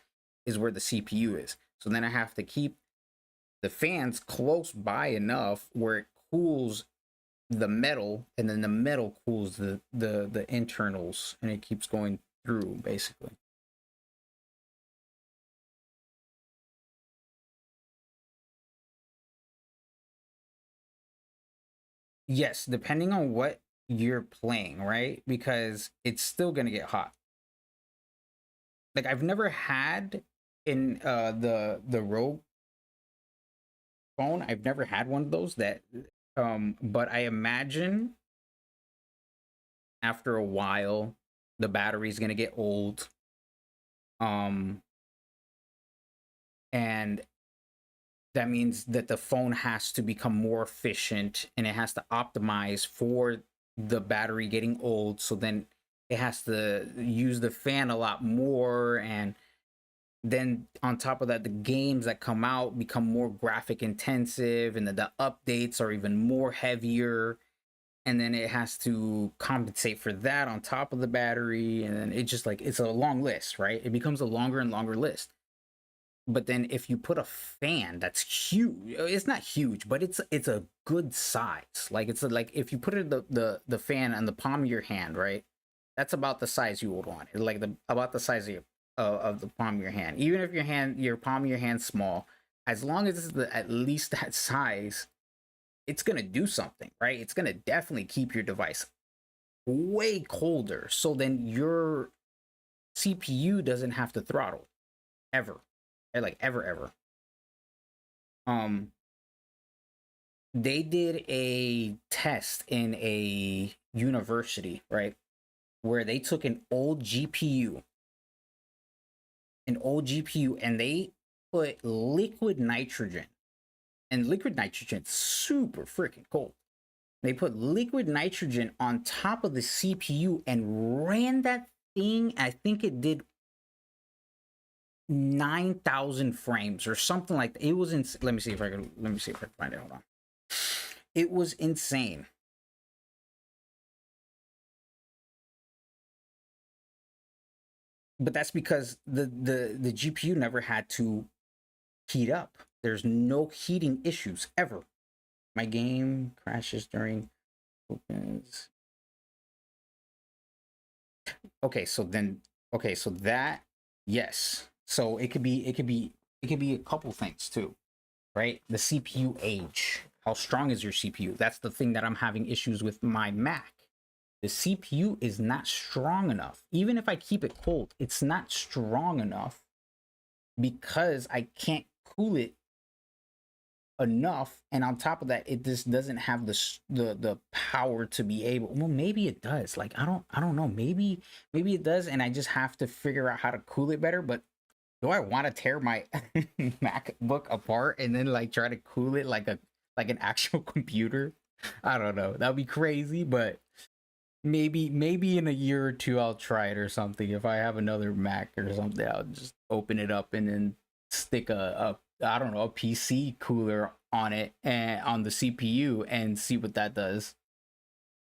where the CPU is. So then I have to keep the fans close by enough where it cools the metal, and then the metal cools the internals, and it keeps going through, basically. Yes, depending on what you're playing, right? Because it's still gonna get hot. Like I've never had in the Rogue phone, I've never had one of those that but I imagine after a while the battery's gonna get old. And that means that the phone has to become more efficient, and it has to optimize for the battery getting old. So then it has to use the fan a lot more, and then on top of that, the games that come out become more graphic intensive, and the updates are even more heavier, and then it has to compensate for that on top of the battery, and then it just like, it's a long list, right? It becomes a longer and longer list. But then if you put a fan that's huge, it's not huge, but it's a good size. Like it's like if you put it the fan on the palm of your hand, right? That's about the size you would want. Like about the size of of the palm of your hand. Even if your palm of your hand's small, as long as it's at least that size, it's gonna do something, right? It's gonna definitely keep your device way colder. So then your CPU doesn't have to throttle ever, right? Like ever. Um, they did a test in a university, right, where they took an old GPU, and they put liquid nitrogen, and liquid nitrogen's super freaking cold. They put liquid nitrogen on top of the CPU and ran that thing. I think it did 9,000 frames or something like that. It was in. Let me see if I can find it. Hold on. It was insane. But that's because the GPU never had to heat up. There's no heating issues ever. My game crashes during opens. Okay, so that, yes. So it could be a couple things too, right? The CPU age. How strong is your CPU? That's the thing that I'm having issues with my Mac. The CPU is not strong enough. Even if I keep it cold, it's not strong enough because I can't cool it enough. And on top of that, it just doesn't have the power to be able. Well, maybe it does. Like I don't know. Maybe it does, and I just have to figure out how to cool it better. But do I want to tear my MacBook apart and then like try to cool it like an actual computer? I don't know. That'd be crazy, but maybe in a year or two I'll try it or something. If I have another Mac or something, I'll just open it up and then stick a I don't know, a PC cooler on it and on the CPU and see what that does.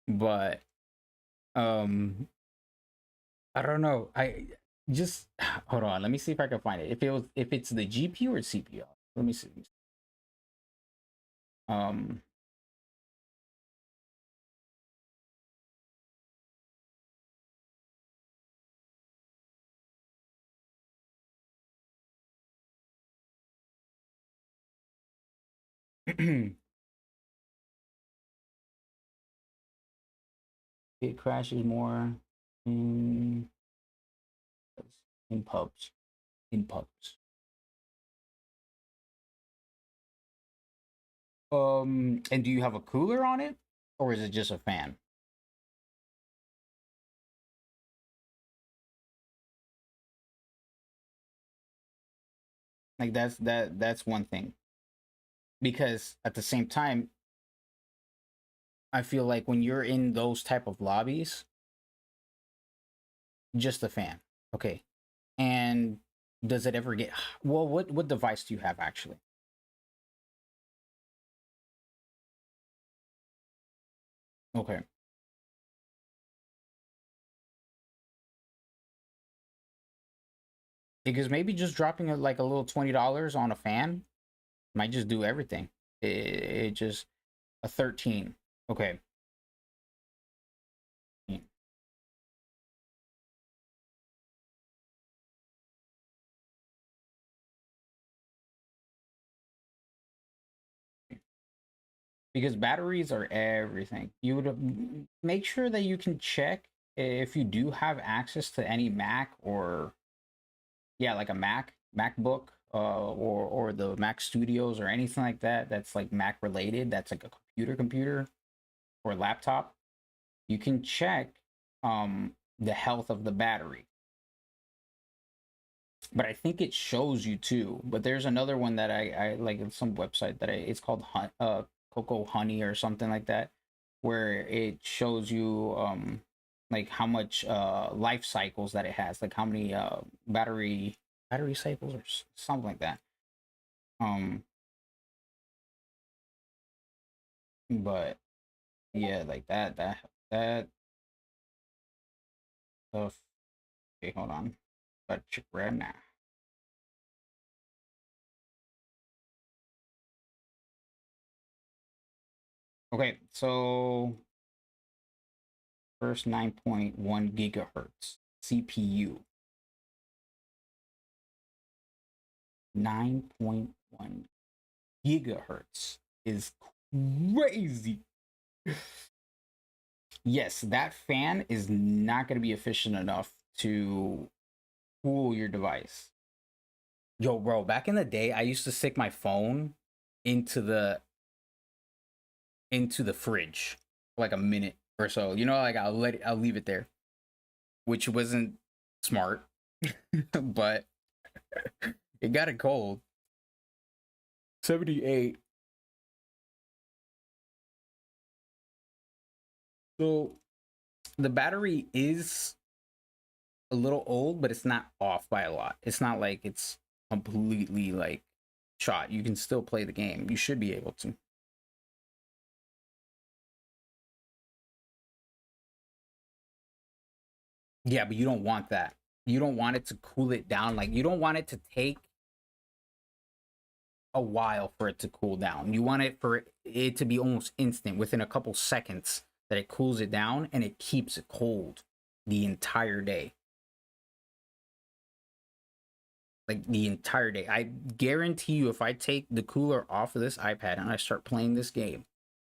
But um I don't know. I just hold on. Let me see if I can find it. If it's the GPU or CPU. Let me see. Um it crashes more in in pubs. In pubs. And do you have a cooler on it, or is it just a fan? Like that's one thing. Because at the same time, I feel like when you're in those type of lobbies, just a fan. Okay. And does it ever get well? What device do you have actually? Okay. Because maybe just dropping like a little $20 on a fan might just do everything. It just a 13. Okay. Because batteries are everything. You would make sure that you can check if you do have access to any Mac, or yeah, like a MacBook, or the Mac Studios or anything like that. That's like Mac related. That's like a computer or laptop. You can check the health of the battery, but I think it shows you too. But there's another one that I like, some website that it's called Cocoa Honey or something like that, where it shows you like how much life cycles that it has, like how many battery cycles or something like that. Um, but yeah, like that stuff. Okay, hold on. Got check right now. Okay, so first 9.1 gigahertz CPU. 9.1 gigahertz is crazy. Yes, that fan is not going to be efficient enough to cool your device. Yo, bro, back in the day, I used to stick my phone into the fridge for like a minute or so. You know, like I'll leave it there, which wasn't smart, but it got it cold. 78. So the battery is a little old, but it's not off by a lot. It's not like it's completely like shot. You can still play the game. You should be able to. Yeah, but you don't want that. You don't want it to cool it down. Like you don't want it to take a while for it to cool down. You want it for it to be almost instant within a couple seconds that it cools it down and it keeps it cold the entire day. Like the entire day. I guarantee you, if I take the cooler off of this iPad and I start playing this game,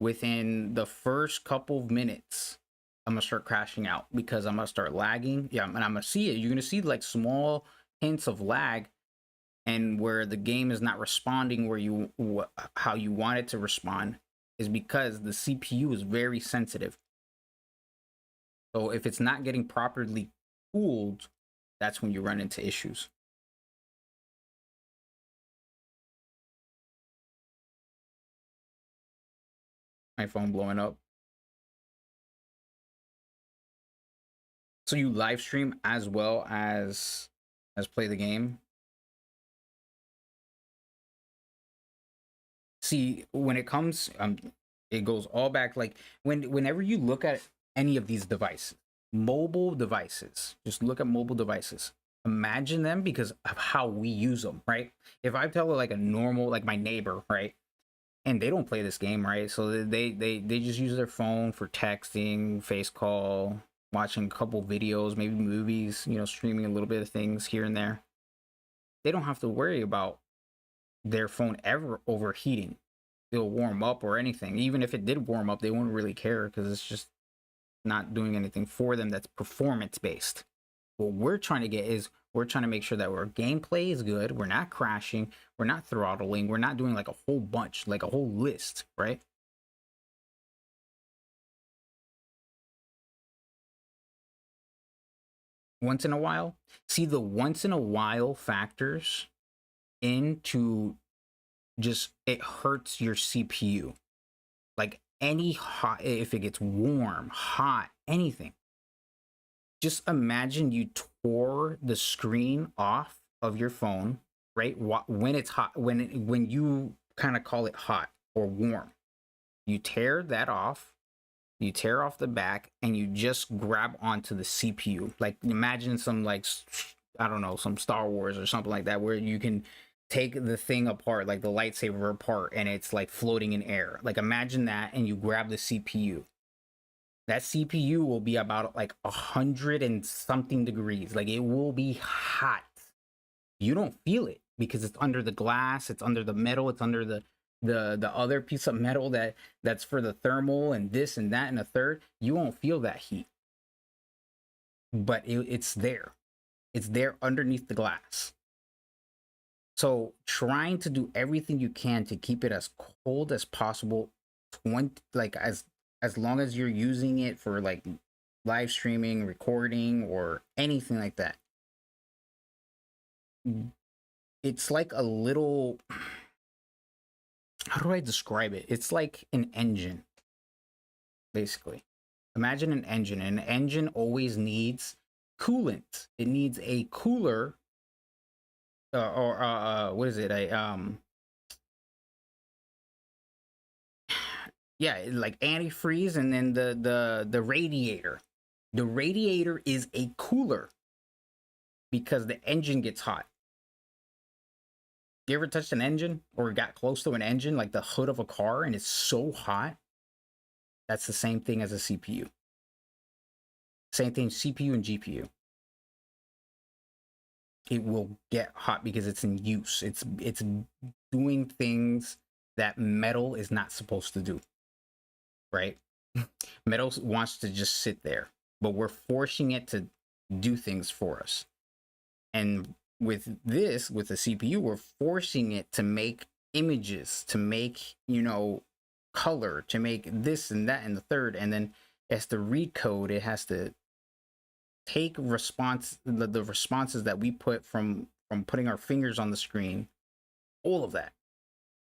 within the first couple of minutes, I'm gonna start crashing out because I'm gonna start lagging. Yeah, and I'm gonna see it. You're gonna see like small hints of lag, and where the game is not responding where how you want it to respond is because the CPU is very sensitive. So if it's not getting properly cooled, that's when you run into issues. My phone blowing up. So you live stream as well as play the game. See, when it comes, it goes all back. Like whenever you look at any of these devices, mobile devices, just look at mobile devices. Imagine them because of how we use them, right? If I tell like a normal, like my neighbor, right, and they don't play this game, right? So they just use their phone for texting, face call, watching a couple videos, maybe movies, you know, streaming a little bit of things here and there. They don't have to worry about their phone ever overheating. It'll warm up or anything. Even if it did warm up, they wouldn't really care because it's just not doing anything for them that's performance based. What we're trying to get is we're trying to make sure that our gameplay is good. We're not crashing. We're not throttling. We're not doing like a whole bunch, like a whole list, right? Once in a while. See, the once in a while factors into just it hurts your CPU. Like any hot, if it gets warm, hot, anything. Just imagine you tore the screen off of your phone, right? When it's hot, when you kind of call it hot or warm, you tear that off. You tear off the back and you just grab onto the CPU. Like imagine some like I don't know, some Star Wars or something like that where you can take the thing apart, like the lightsaber apart, and it's like floating in air. Like imagine that, and you grab the CPU. That CPU will be about like 100 and something degrees. Like it will be hot. You don't feel it because it's under the glass, it's under the metal, it's under the other piece of metal that's for the thermal and this and that and a third. You won't feel that heat, but it's there. It's there underneath the glass. So trying to do everything you can to keep it as cold as possible, 20, like as long as you're using it for like live streaming, recording, or anything like that. It's like a little, how do I describe it? It's like an engine, basically. Imagine an engine. An engine always needs coolant. It needs a cooler, what is it? Yeah, like antifreeze, and then the radiator. The radiator is a cooler because the engine gets hot. You ever touched an engine or got close to an engine, like the hood of a car, and it's so hot? That's the same thing as a CPU. Same thing, CPU and GPU. it will get hot because it's in use. It's doing things that metal is not supposed to do, right? Metal wants to just sit there, but we're forcing it to do things for us. And with this, with the CPU, we're forcing it to make images, to make, color, to make this and that and the third. And then it has to read code. It has to take the responses that we put from putting our fingers on the screen. All of that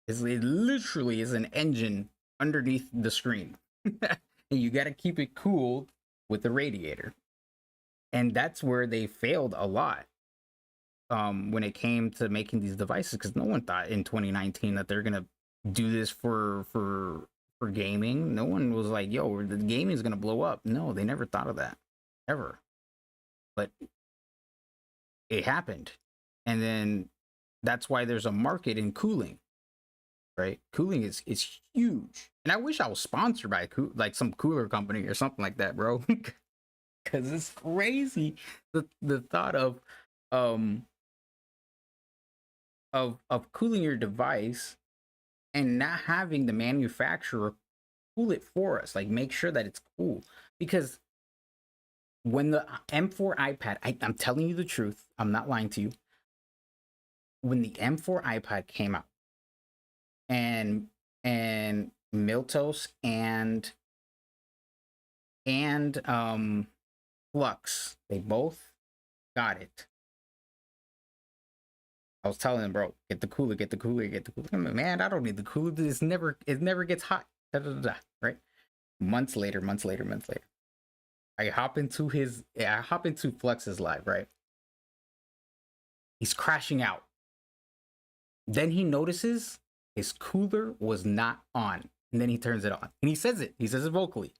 it literally is an engine underneath the screen. And you got to keep it cooled with the radiator. And that's where they failed a lot when it came to making these devices, because no one thought in 2019 that they're gonna do this for gaming. No one was like, yo, the gaming is gonna blow up. No, they never thought of that ever. But it happened. And then that's why there's a market in cooling, right? Cooling is huge. And I wish I was sponsored by like some cooler company or something like that, bro. Because it's crazy the thought of cooling your device and not having the manufacturer cool it for us, like make sure that it's cool. Because when the M4 iPad, I'm telling you the truth, I'm not lying to you, when the M4 iPad came out and Miltos and Flux, they both got it. I was telling them, bro, get the cooler, get the cooler, get the cooler. I'm like, man, I don't need the cooler. It never gets hot. Da, da, da, da, right? Months later. I hop into Flux's live, right? He's crashing out. Then he notices his cooler was not on. And then he turns it on. And he says it vocally.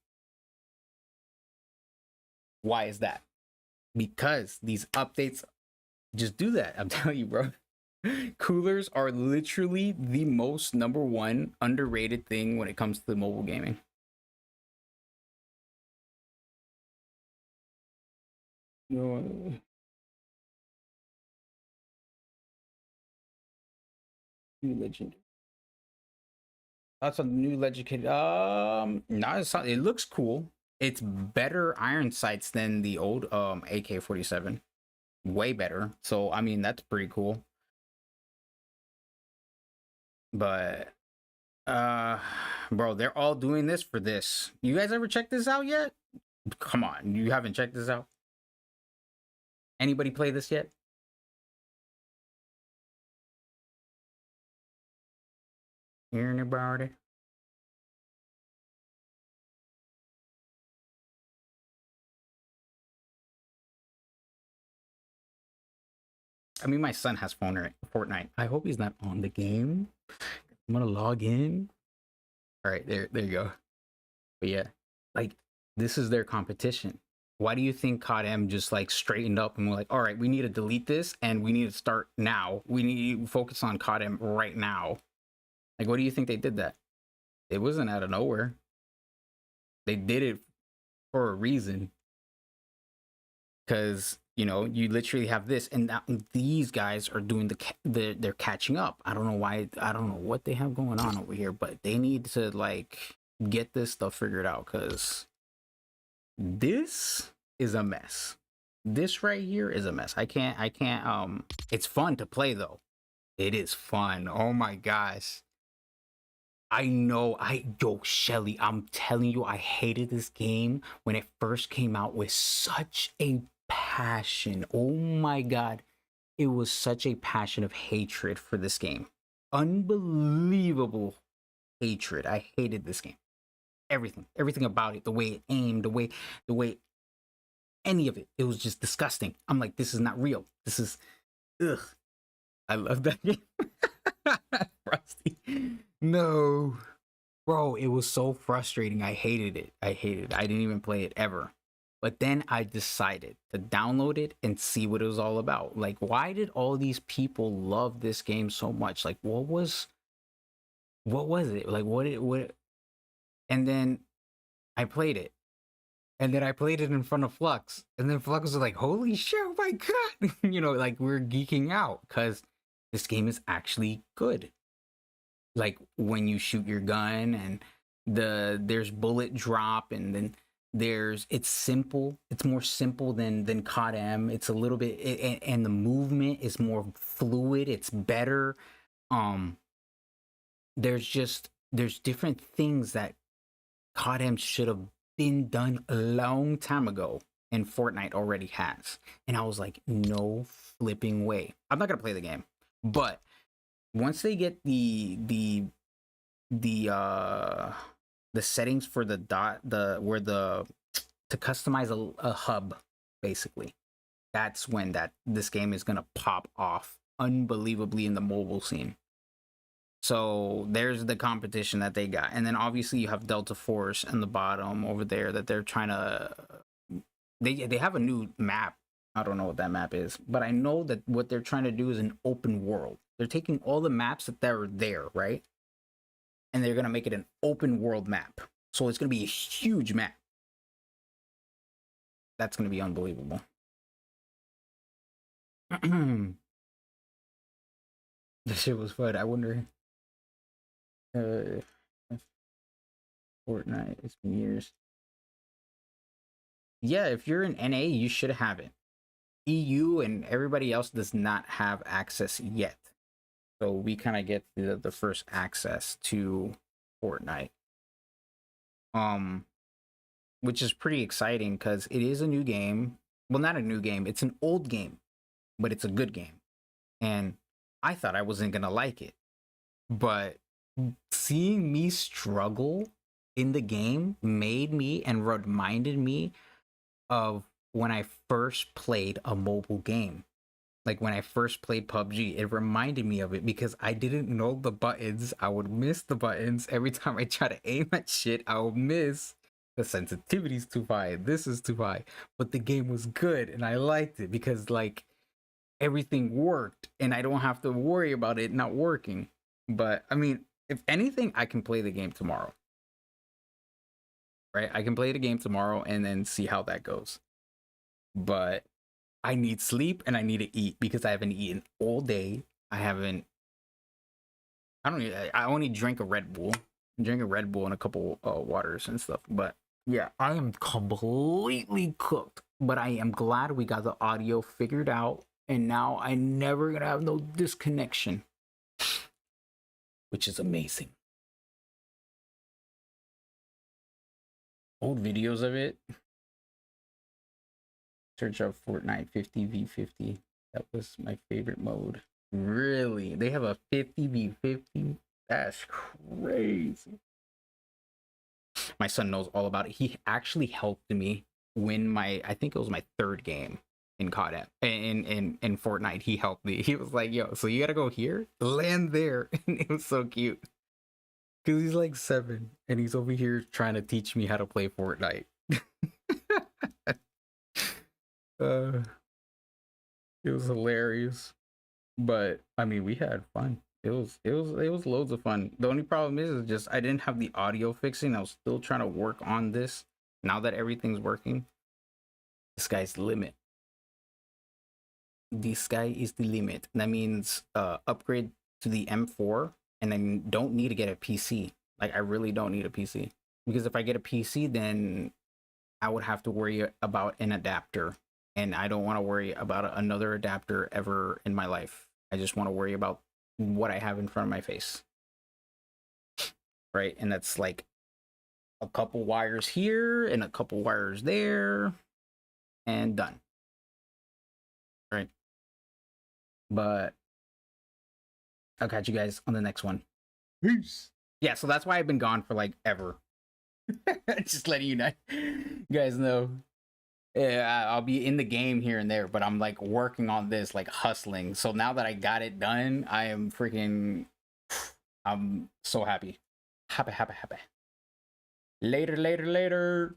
Why is that? Because these updates just do that. I'm telling you, bro. Coolers are literally the most number one underrated thing when it comes to mobile gaming. New Legend. That's a new Legend. No, it looks cool. It's better iron sights than the old AK-47. Way better. So I mean, that's pretty cool. But bro, they're all doing this for this. You guys ever check this out yet? Come on, you haven't checked this out? Anybody play this yet? Anybody? I mean, my son has Fortnite. I hope he's not on the game. I'm gonna log in. All right, there you go. But yeah, like this is their competition. Why do you think COD M just like straightened up and we're like, all right, we need to delete this and we need to start now. We need to focus on COD M right now. Like, what do you think they did that? It wasn't out of nowhere. They did it for a reason. Because you literally have this, and these guys are doing they're catching up. I don't know why. I don't know what they have going on over here, but they need to like get this stuff figured out, because this is a mess. This right here is a mess. I can't. It's fun to play though. It is fun. Oh my gosh. I know. Shelly, I'm telling you, I hated this game when it first came out with such a passion. Oh my god, it was such a passion of hatred for this game. Unbelievable hatred. I hated this game. Everything about it, the way it aimed, the way any of it, it was just disgusting. I'm like, this is not real. This is ugh. I love that game. Rusty. No. Bro, it was so frustrating. I hated it. I didn't even play it ever. But then I decided to download it and see what it was all about. Like, why did all these people love this game so much? Like, what was it? Like, what? And then I played it. And then I played it in front of Flux, and then Flux was like, "Holy shit! Oh my god!" Like we're geeking out because this game is actually good. Like when you shoot your gun, and there's bullet drop, and then it's simple. It's more simple than COD M. It's a little bit, and the movement is more fluid. It's better. Um, there's different things that COD M should have been done a long time ago, and Fortnite already has. And I was like, no flipping way. I'm not gonna play the game, but once they get the settings for the to customize a hub, basically, that's when this game is gonna pop off unbelievably in the mobile scene. So there's the competition that they got. And then obviously you have Delta Force in the bottom over there that they're trying to they have a new map. I don't know what that map is, but I know that what they're trying to do is an open world. They're taking all the maps that are there, right? And they're going to make it an open world map. So it's going to be a huge map. That's going to be unbelievable. This shit was fun. I wonder Fortnite, it's been years. Yeah, if you're in NA, you should have it. EU and everybody else does not have access yet. So we kind of get the first access to Fortnite. Which is pretty exciting because it is a new game. Well, not a new game, it's an old game, but it's a good game. And I thought I wasn't gonna like it. But seeing me struggle in the game made me and reminded me of when I first played a mobile game. Like when I first played PUBG, it reminded me of it because I didn't know the buttons. I would miss the buttons. Every time I try to aim at shit, I would miss. The sensitivity's too high. This is too high. But the game was good and I liked it because like everything worked and I don't have to worry about it not working. But I mean, if anything, I can play the game tomorrow. Right? I can play the game tomorrow and then see how that goes. But I need sleep and I need to eat because I haven't eaten all day. I only drank a Red Bull. Drink a Red Bull and a couple waters and stuff. But yeah, I am completely cooked. But I am glad we got the audio figured out. And now I'm never gonna have no disconnection. Which is amazing. Old videos of it. Search up Fortnite 50v50. That was my favorite mode. Really? They have a 50v50? That's crazy. My son knows all about it. He actually helped me win I think it was my third game in COD in Fortnite. He helped me. He was like, yo, so you gotta go here, land there. And it was so cute. Cause he's like 7 and he's over here trying to teach me how to play Fortnite. It was hilarious. But I mean, we had fun. It was loads of fun. The only problem is just I didn't have the audio fixing. I was still trying to work on this. Now that everything's working, the sky's the limit. The sky is the limit. That means upgrade to the M4, and I don't need to get a PC. Like I really don't need a PC because if I get a PC, then I would have to worry about an adapter, and I don't want to worry about another adapter ever in my life. I just want to worry about what I have in front of my face. Right? And that's like a couple wires here and a couple wires there and done. Right? But I'll catch you guys on the next one. Peace. Yeah, so that's why I've been gone for like ever. Just letting you guys know. Yeah, I'll be in the game here and there, but I'm like working on this, like hustling. So now that I got it done, I am freaking, I'm so happy. Happy. Later.